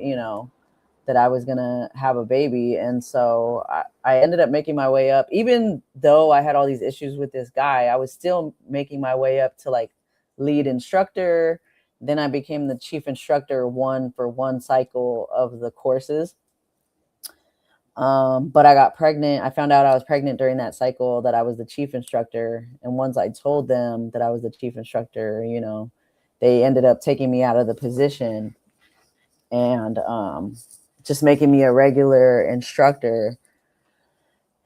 that I was going to have a baby. And so I ended up making my way up. Even though I had all these issues with this guy, I was still making my way up to like lead instructor. Then I became the chief instructor for one cycle of the courses. But I got pregnant. I found out I was pregnant during that cycle, that I was the chief instructor. And once I told them that I was the chief instructor, they ended up taking me out of the position and just making me a regular instructor.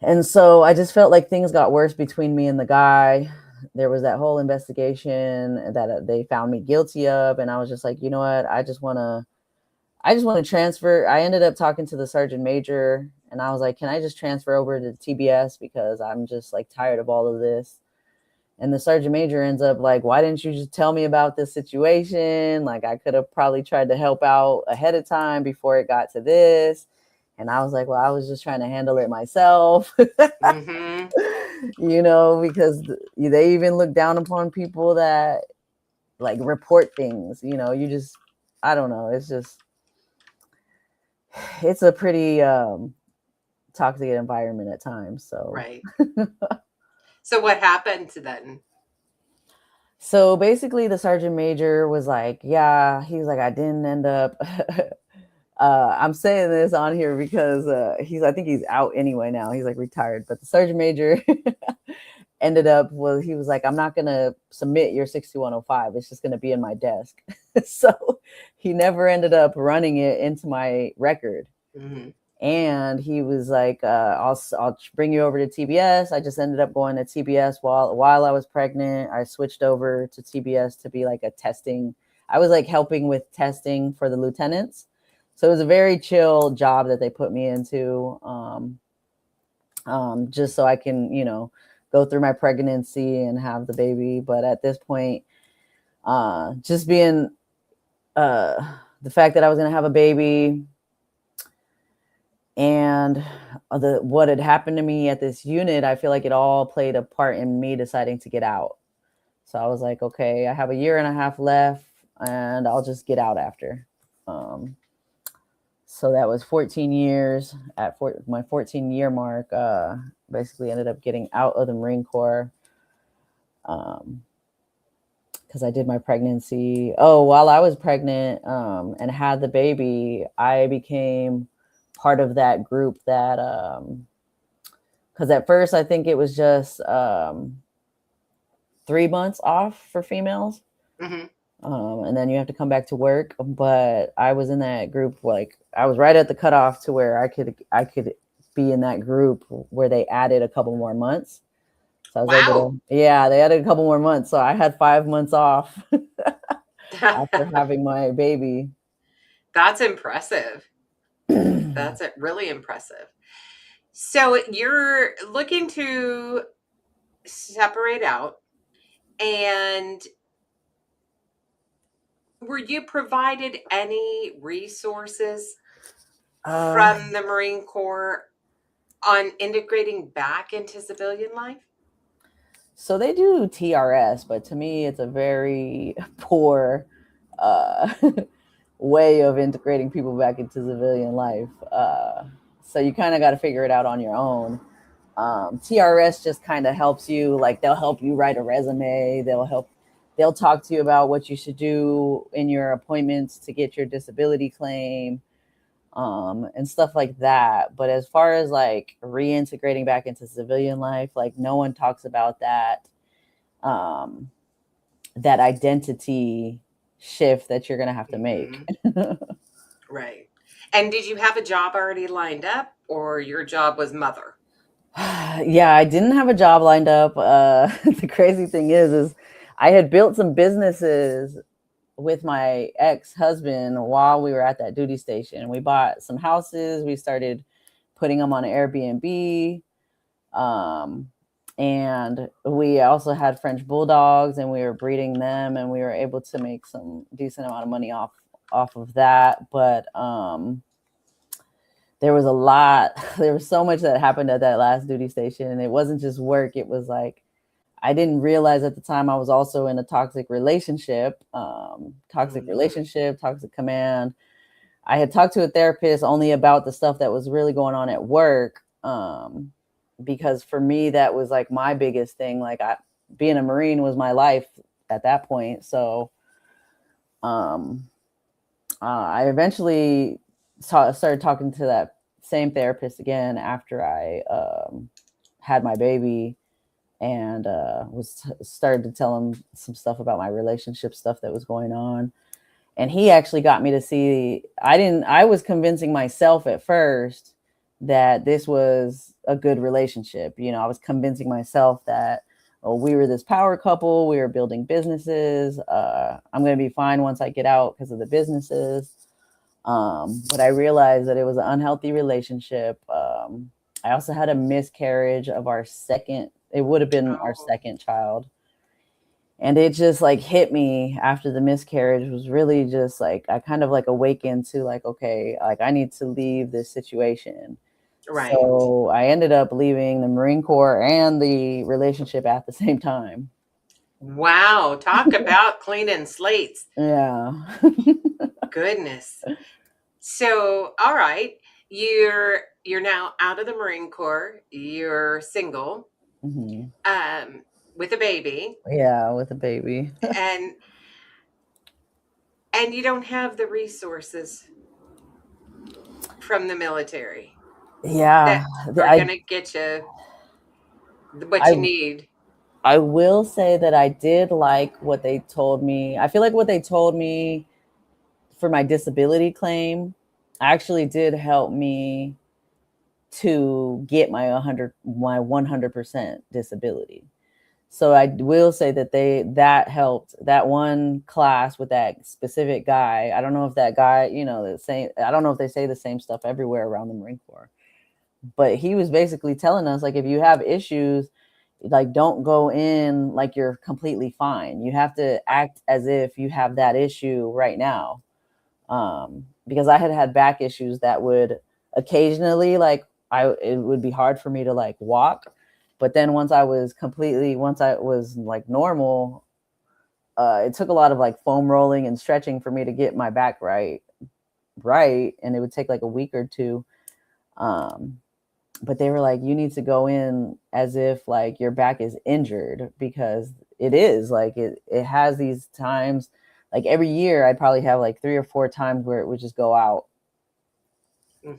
And so I just felt like things got worse between me and the guy. There was that whole investigation that they found me guilty of. And I was just like, you know what? I just want to transfer. I ended up talking to the sergeant major, and I was like, can I just transfer over to TBS, because I'm just like tired of all of this. And the sergeant major ends up like, why didn't you just tell me about this situation? Like, I could have probably tried to help out ahead of time before it got to this. And I was like, well, I was just trying to handle it myself. Mm-hmm. Because they even look down upon people that like report things. I don't know. It's a pretty toxic environment at times. So Right. So what happened then? So basically the sergeant major was like, yeah, he's like, I didn't end up I'm saying this on here because I think he's out anyway now. He's like retired, but the sergeant major he was like, I'm not going to submit your 6105. It's just going to be in my desk. So he never ended up running it into my record. Mm-hmm. And he was like, I'll bring you over to TBS. I just ended up going to TBS while I was pregnant. I switched over to TBS to be like a testing. I was like helping with testing for the lieutenants. So it was a very chill job that they put me into, just so I can, go through my pregnancy and have the baby. But at this point, just being the fact that I was going to have a baby, and what had happened to me at this unit, I feel like it all played a part in me deciding to get out. So I was like, okay, I have a year and a half left and I'll just get out after. So that was 14 years. At my 14-year mark, basically ended up getting out of the Marine Corps because I did my pregnancy. Oh, while I was pregnant and had the baby, I became part of that group that, because at first I think it was just 3 months off for females. Mm-hmm. And then you have to come back to work. But I was in that group, like I was right at the cutoff to where I could be in that group where they added a couple more months. So I was able to, yeah, they added a couple more months. So I had 5 months off after having my baby. That's impressive. That's really impressive. So you're looking to separate out, and were you provided any resources from the Marine Corps on integrating back into civilian life? So they do TRS, but to me, it's a very poor way of integrating people back into civilian life. So you kind of got to figure it out on your own. TRS just kind of helps you, like they'll help you write a resume. They'll talk to you about what you should do in your appointments to get your disability claim, and stuff like that. But as far as like reintegrating back into civilian life, like no one talks about that, that identity shift that you're going to have to make. Right. And did you have a job already lined up, or your job was mother? Yeah, I didn't have a job lined up. The crazy thing is I had built some businesses with my ex-husband while we were at that duty station. We bought some houses. We started putting them on Airbnb. And we also had French bulldogs, and we were breeding them, and we were able to make some decent amount of money off of that. But there was so much that happened at that last duty station, and it wasn't just work. It was like, I didn't realize at the time I was also in a toxic relationship, toxic command. I had talked to a therapist only about the stuff that was really going on at work. Because for me, that was like my biggest thing. Like being a Marine was my life at that point. So I eventually started talking to that same therapist again after I had my baby, and started to tell him some stuff about my relationship stuff that was going on. And he actually got me to see, I was convincing myself at first that this was a good relationship. You know, I was convincing myself that, oh, we were this power couple, we were building businesses. I'm going to be fine once I get out because of the businesses. But I realized that it was an unhealthy relationship. I also had a miscarriage of our second child. And it just like hit me after the miscarriage. Was really just like, I kind of like awakened to like, okay, like I need to leave this situation. Right. So I ended up leaving the Marine Corps and the relationship at the same time. Wow. Talk about cleaning slates. Yeah. Goodness. So, all right. You're now out of the Marine Corps. You're single. Mm-hmm. With a baby. Yeah, with a baby. and you don't have the resources from the military. Yeah. That are going to get you what you need. I will say that I did like what they told me. I feel like what they told me for my disability claim actually did help me to get my 100% disability. So I will say that helped. That one class with that specific guy, I don't know if that guy, I don't know if they say the same stuff everywhere around the Marine Corps, but he was basically telling us, like, if you have issues, like, don't go in like you're completely fine. You have to act as if you have that issue right now. Because I had back issues that would occasionally, like, it would be hard for me to like walk. But then once I was like normal, it took a lot of like foam rolling and stretching for me to get my back right, and it would take like a week or two. But they were like, you need to go in as if like your back is injured, because it is like it has these times, like every year I'd probably have like 3 or 4 times where it would just go out.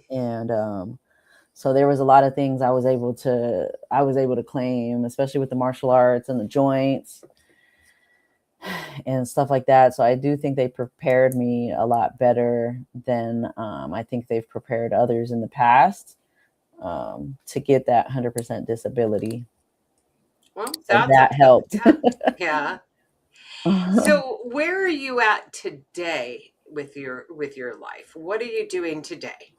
And so there was a lot of things I was able to claim, especially with the martial arts and the joints and stuff like that. So I do think they prepared me a lot better than I think they've prepared others in the past to get that 100% disability. Well, So that helped. Yeah. So where are you at today with your life? What are you doing today?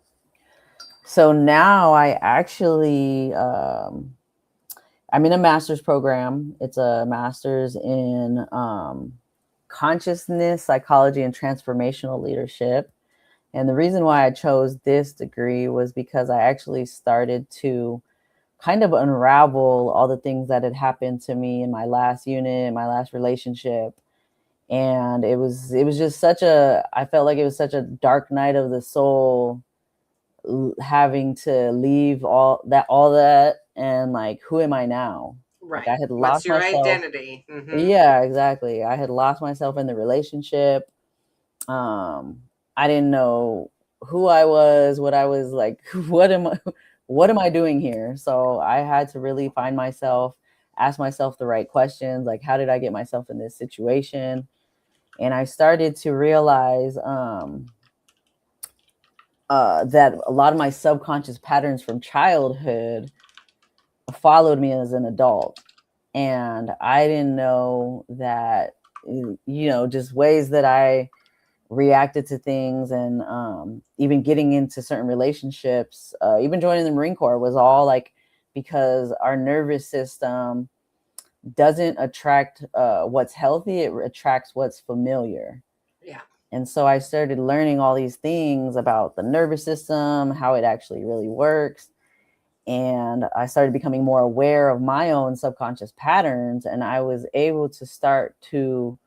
So now I actually I'm in a master's program. It's a master's in consciousness, psychology, and transformational leadership. And the reason why I chose this degree was because I actually started to kind of unravel all the things that had happened to me in my last unit, my last relationship. And it was just I felt like it was such a dark night of the soul, having to leave all that, and like, who am I now? Like, Right. I had What's lost your myself. identity? Yeah, exactly. I had lost myself in the relationship. I didn't know who I was, what I was like, what am I doing here? So I had to really find myself, ask myself the right questions, like, how did I get myself in this situation? And I started to realize that a lot of my subconscious patterns from childhood followed me as an adult. And I didn't know that, just ways that I reacted to things, and even getting into certain relationships, even joining the Marine Corps, was all like because our nervous system doesn't attract what's healthy, it attracts what's familiar. Yeah. And so I started learning all these things about the nervous system, how it actually really works. And I started becoming more aware of my own subconscious patterns, and I was able to start to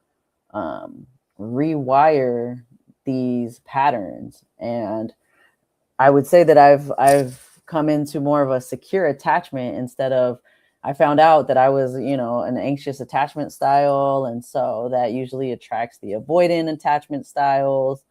rewire these patterns. And I would say that I've come into more of a secure attachment, instead of, I found out that I was, an anxious attachment style. And so that usually attracts the avoidant attachment styles.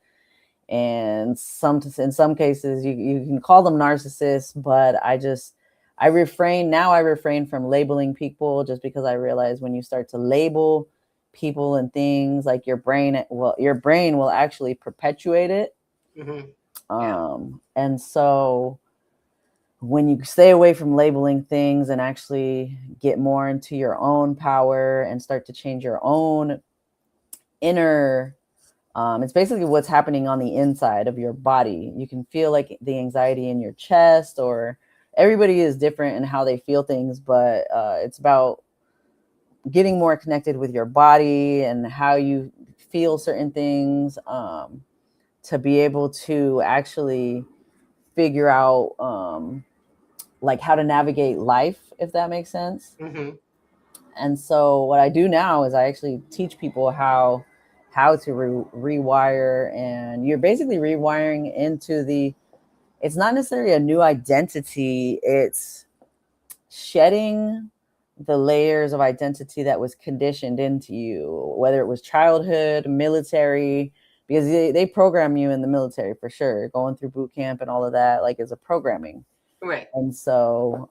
And in some cases you can call them narcissists, but I refrain from labeling people, just because I realize when you start to label people and things, like your brain will actually perpetuate it. And so when you stay away from labeling things and actually get more into your own power and start to change your own inner, it's basically what's happening on the inside of your body. You can feel like the anxiety in your chest, or everybody is different in how they feel things, but it's about getting more connected with your body and how you feel certain things, to be able to actually figure out like how to navigate life, if that makes sense. And so what I do now is I actually teach people how to rewire. And you're basically rewiring into it's not necessarily a new identity, it's shedding the layers of identity that was conditioned into you, whether it was childhood, military, because they program you in the military for sure, going through boot camp and all of that, like, is a programming. Right. And so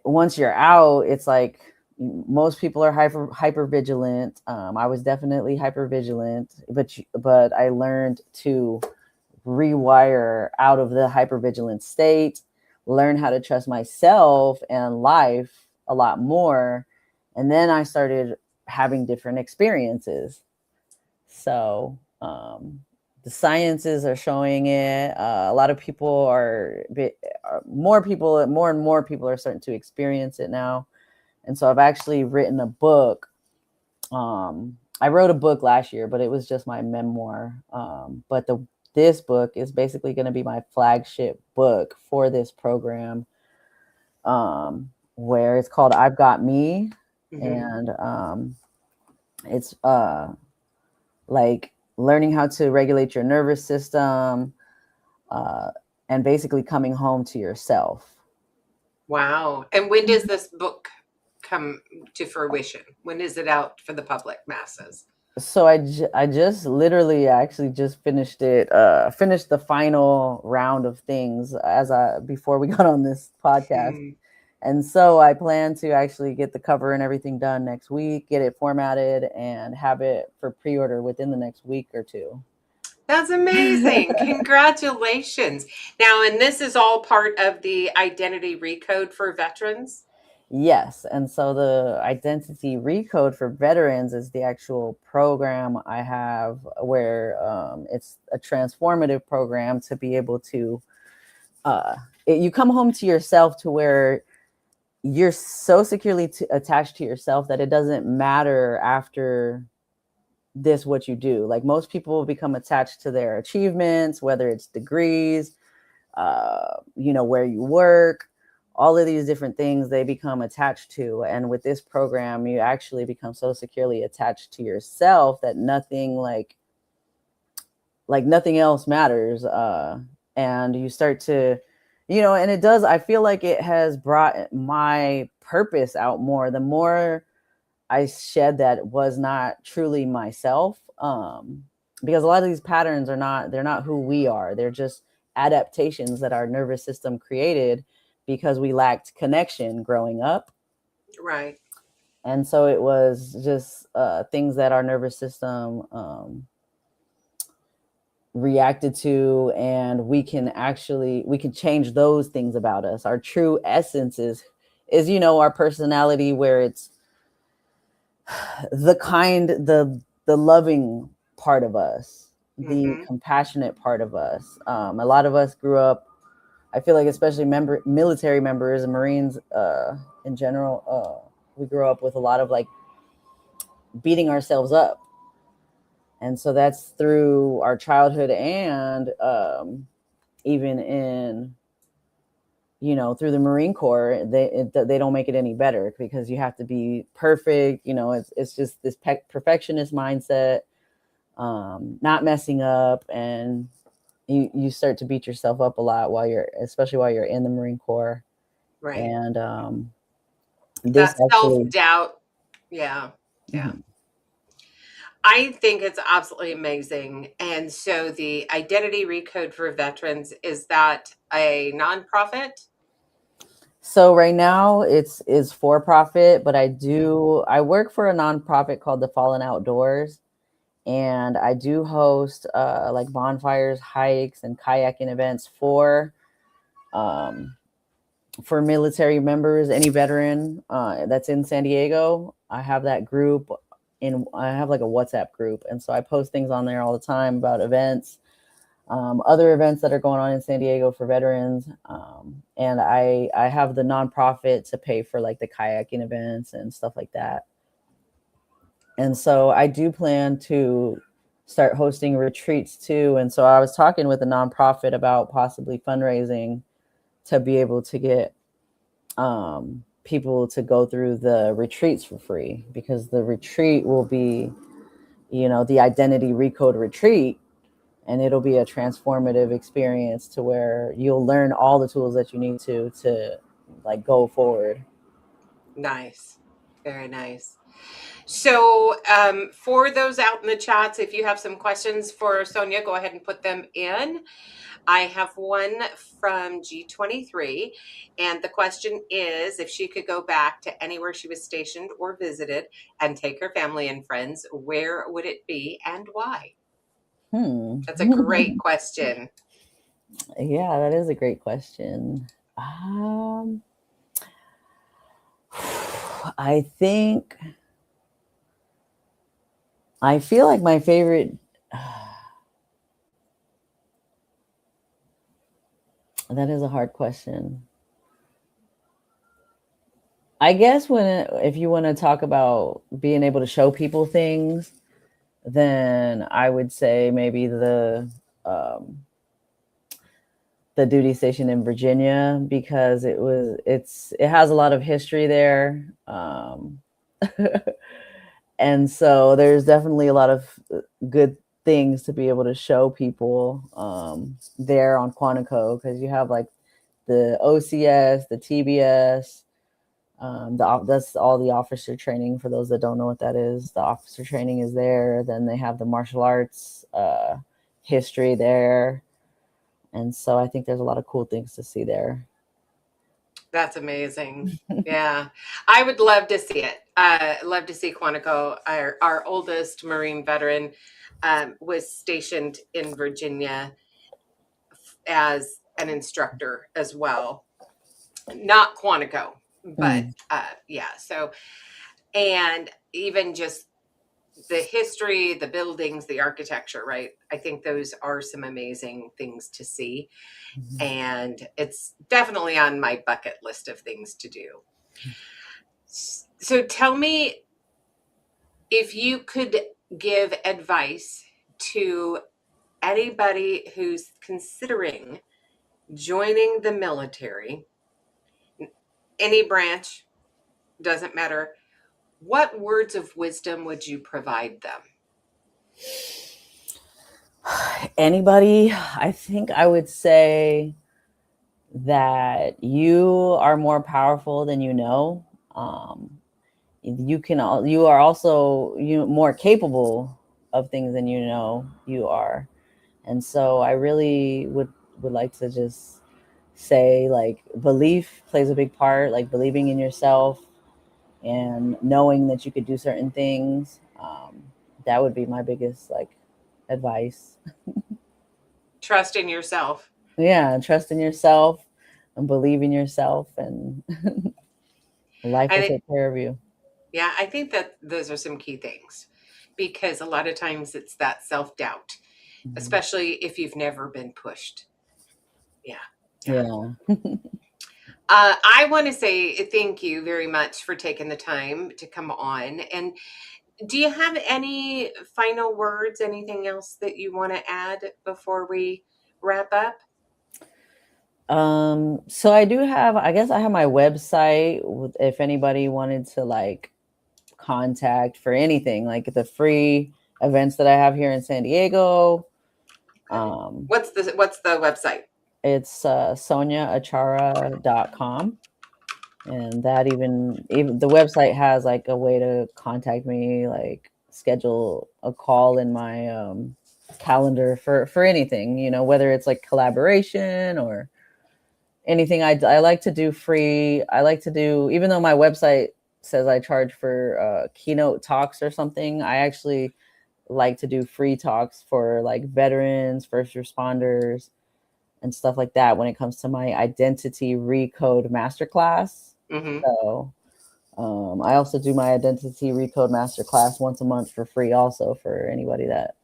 once you're out, it's like most people are hyper vigilant. I was definitely hyper vigilant, but I learned to rewire out of the hyper vigilant state, learn how to trust myself and life a lot more. And then I started having different experiences. So the sciences are showing it. A lot of people more and more people are starting to experience it now. And so I've actually written a book. I wrote a book last year, but it was just my memoir. But this book is basically going to be my flagship book for this program, where it's called I've Got Me. And it's like learning how to regulate your nervous system, and basically coming home to yourself. Wow. And when does this book come to fruition? When is it out for the public masses? So I just literally actually just finished it, finished the final round of things before we got on this podcast. And so I plan to actually get the cover and everything done next week, get it formatted, and have it for pre-order within the next week or two. That's amazing. Congratulations. Now, and this is all part of the Identity Recode for Veterans? Yes. And so the Identity Recode for Veterans is the actual program I have where it's a transformative program to be able to, you come home to yourself to where you're so securely attached to yourself that it doesn't matter after this what you do. Like most people become attached to their achievements, whether it's degrees, where you work, all of these different things they become attached to. And with this program, you actually become so securely attached to yourself that nothing like nothing else matters. And you start to, and it does, I feel like it has brought my purpose out more. The more I shed that was not truly myself, because a lot of these patterns they're not who we are. They're just adaptations that our nervous system created because we lacked connection growing up. Right. And so it was just things that our nervous system reacted to, and we can change those things about us. Our true essence is our personality, where it's the loving part of us, the compassionate part of us. A lot of us grew up, I feel like, especially military members and Marines in general, we grew up with a lot of like beating ourselves up. And so that's through our childhood, and even in, through the Marine Corps, they don't make it any better because you have to be perfect. It's just this perfectionist mindset, not messing up, and you start to beat yourself up a lot especially while you're in the Marine Corps. Right. And that self-doubt. Yeah. Mm-hmm. I think it's absolutely amazing. And so the Identity Recode for Veterans, is that a nonprofit? So right now it's for profit, but I work for a nonprofit called the Fallen Outdoors, and I do host like bonfires, hikes, and kayaking events for military members, any veteran that's in San Diego. I have that group, I have like a WhatsApp group, and so I post things on there all the time about events, other events that are going on in San Diego for veterans. And I have the nonprofit to pay for like the kayaking events and stuff like that. And so I do plan to start hosting retreats too. And so I was talking with a nonprofit about possibly fundraising to be able to get people to go through the retreats for free, because the retreat will be, the Identity Recode retreat. And it'll be a transformative experience to where you'll learn all the tools that you need to like go forward. Nice. Very nice. So for those out in the chats, if you have some questions for Sonya, go ahead and put them in. I have one from G23, and the question is, if she could go back to anywhere she was stationed or visited and take her family and friends, where would it be and why? That's a great question. Yeah, that is a great question. I feel like my favorite, that is a hard question. I guess if you want to talk about being able to show people things, then I would say maybe the duty station in Virginia, because it has a lot of history there. And so there's definitely a lot of good things to be able to show people there on Quantico, because you have like the OCS, the TBS, that's all the officer training. For those that don't know what that is, the officer training is there. Then they have the martial arts history there. And so I think there's a lot of cool things to see there. That's amazing. Yeah, I would love to see it. Love to see Quantico. Our oldest Marine veteran was stationed in Virginia as an instructor as well. Not Quantico, but yeah. So, and even just the history, the buildings, the architecture, right? I think those are some amazing things to see. And it's definitely on my bucket list of things to do. So tell me, if you could give advice to anybody who's considering joining the military, any branch, doesn't matter, what words of wisdom would you provide them? Anybody, I think I would say that you are more powerful than you know. You are also more capable of things than you know you are. And so I really would like to just say, like, belief plays a big part, like believing in yourself and knowing that you could do certain things. That would be my biggest like advice. Trust in yourself. Yeah, trust in yourself and believe in yourself, and life I will think, take care of you. yeah, I think that those are some key things, because a lot of times it's that self-doubt, especially if you've never been pushed. Yeah. Yeah. I want to say thank you very much for taking the time to come on. And do you have any final words, anything else that you want to add before we wrap up? So I do have, I guess I have my website if anybody wanted to like contact for anything, like the free events that I have here in San Diego. What's the website? It's sonyaachara.com. And that even the website has like a way to contact me, like schedule a call in my calendar for anything, whether it's like collaboration or anything. I like to do free. I like to do, even though my website says I charge for keynote talks or something, I actually like to do free talks for like veterans, first responders, and stuff like that when it comes to my identity recode masterclass. Mm-hmm. So I also do my identity recode masterclass once a month for free, also for anybody that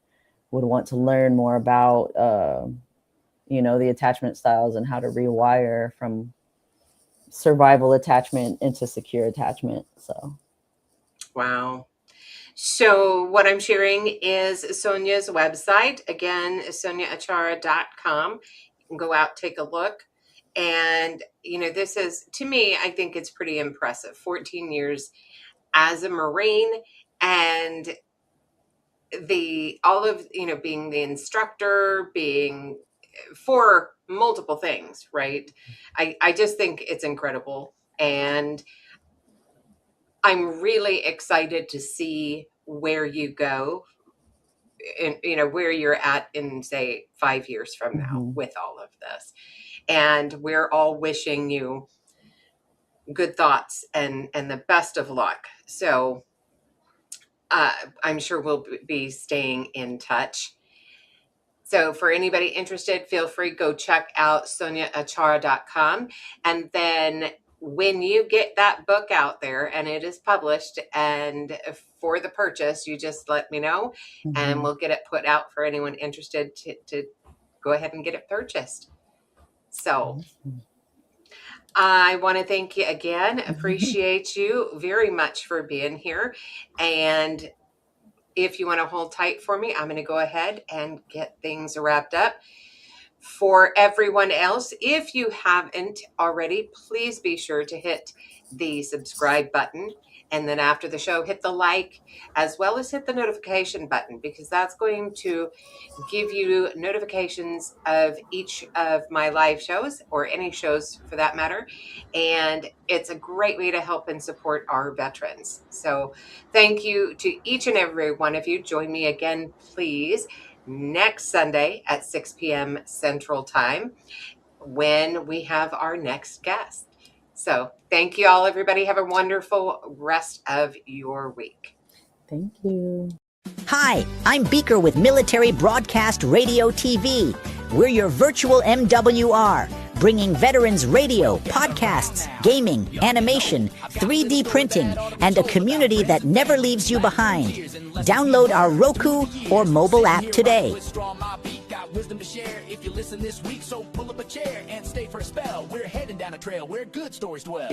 would want to learn more about the attachment styles and how to rewire from survival attachment into secure attachment. So Wow. So what I'm sharing is Sonya's website. Again, sonyaachara.com. You can go out, take a look. And, this is, to me, I think it's pretty impressive. 14 years as a Marine, and being the instructor, being for multiple things, right? I just think it's incredible. And I'm really excited to see where you go, and where you're at in, say, 5 years from now with all of this. And we're all wishing you good thoughts and the best of luck. So I'm sure we'll be staying in touch. So for anybody interested, feel free, go check out sonyaachara.com. And then when you get that book out there and it is published and for the purchase, you just let me know and we'll get it put out for anyone interested to go ahead and get it purchased. So I want to thank you again. Appreciate you very much for being here. And if you want to hold tight for me, I'm going to go ahead and get things wrapped up. For everyone else, if you haven't already, please be sure to hit the subscribe button And then after the show, hit the like, as well as hit the notification button, because that's going to give you notifications of each of my live shows, or any shows for that matter. And it's a great way to help and support our veterans. So thank you to each and every one of you. Join me again, please, next Sunday at 6 p.m. Central Time, when we have our next guest. So thank you all, everybody. Have a wonderful rest of your week. Thank you. Hi, I'm Beaker with Military Broadcast Radio TV. We're your virtual MWR, bringing veterans radio, podcasts, gaming, animation, 3D printing, and a community that never leaves you behind. Download our Roku or mobile app today. Wisdom to share if you listen this week, so pull up a chair and stay for a spell. We're heading down a trail where good stories dwell.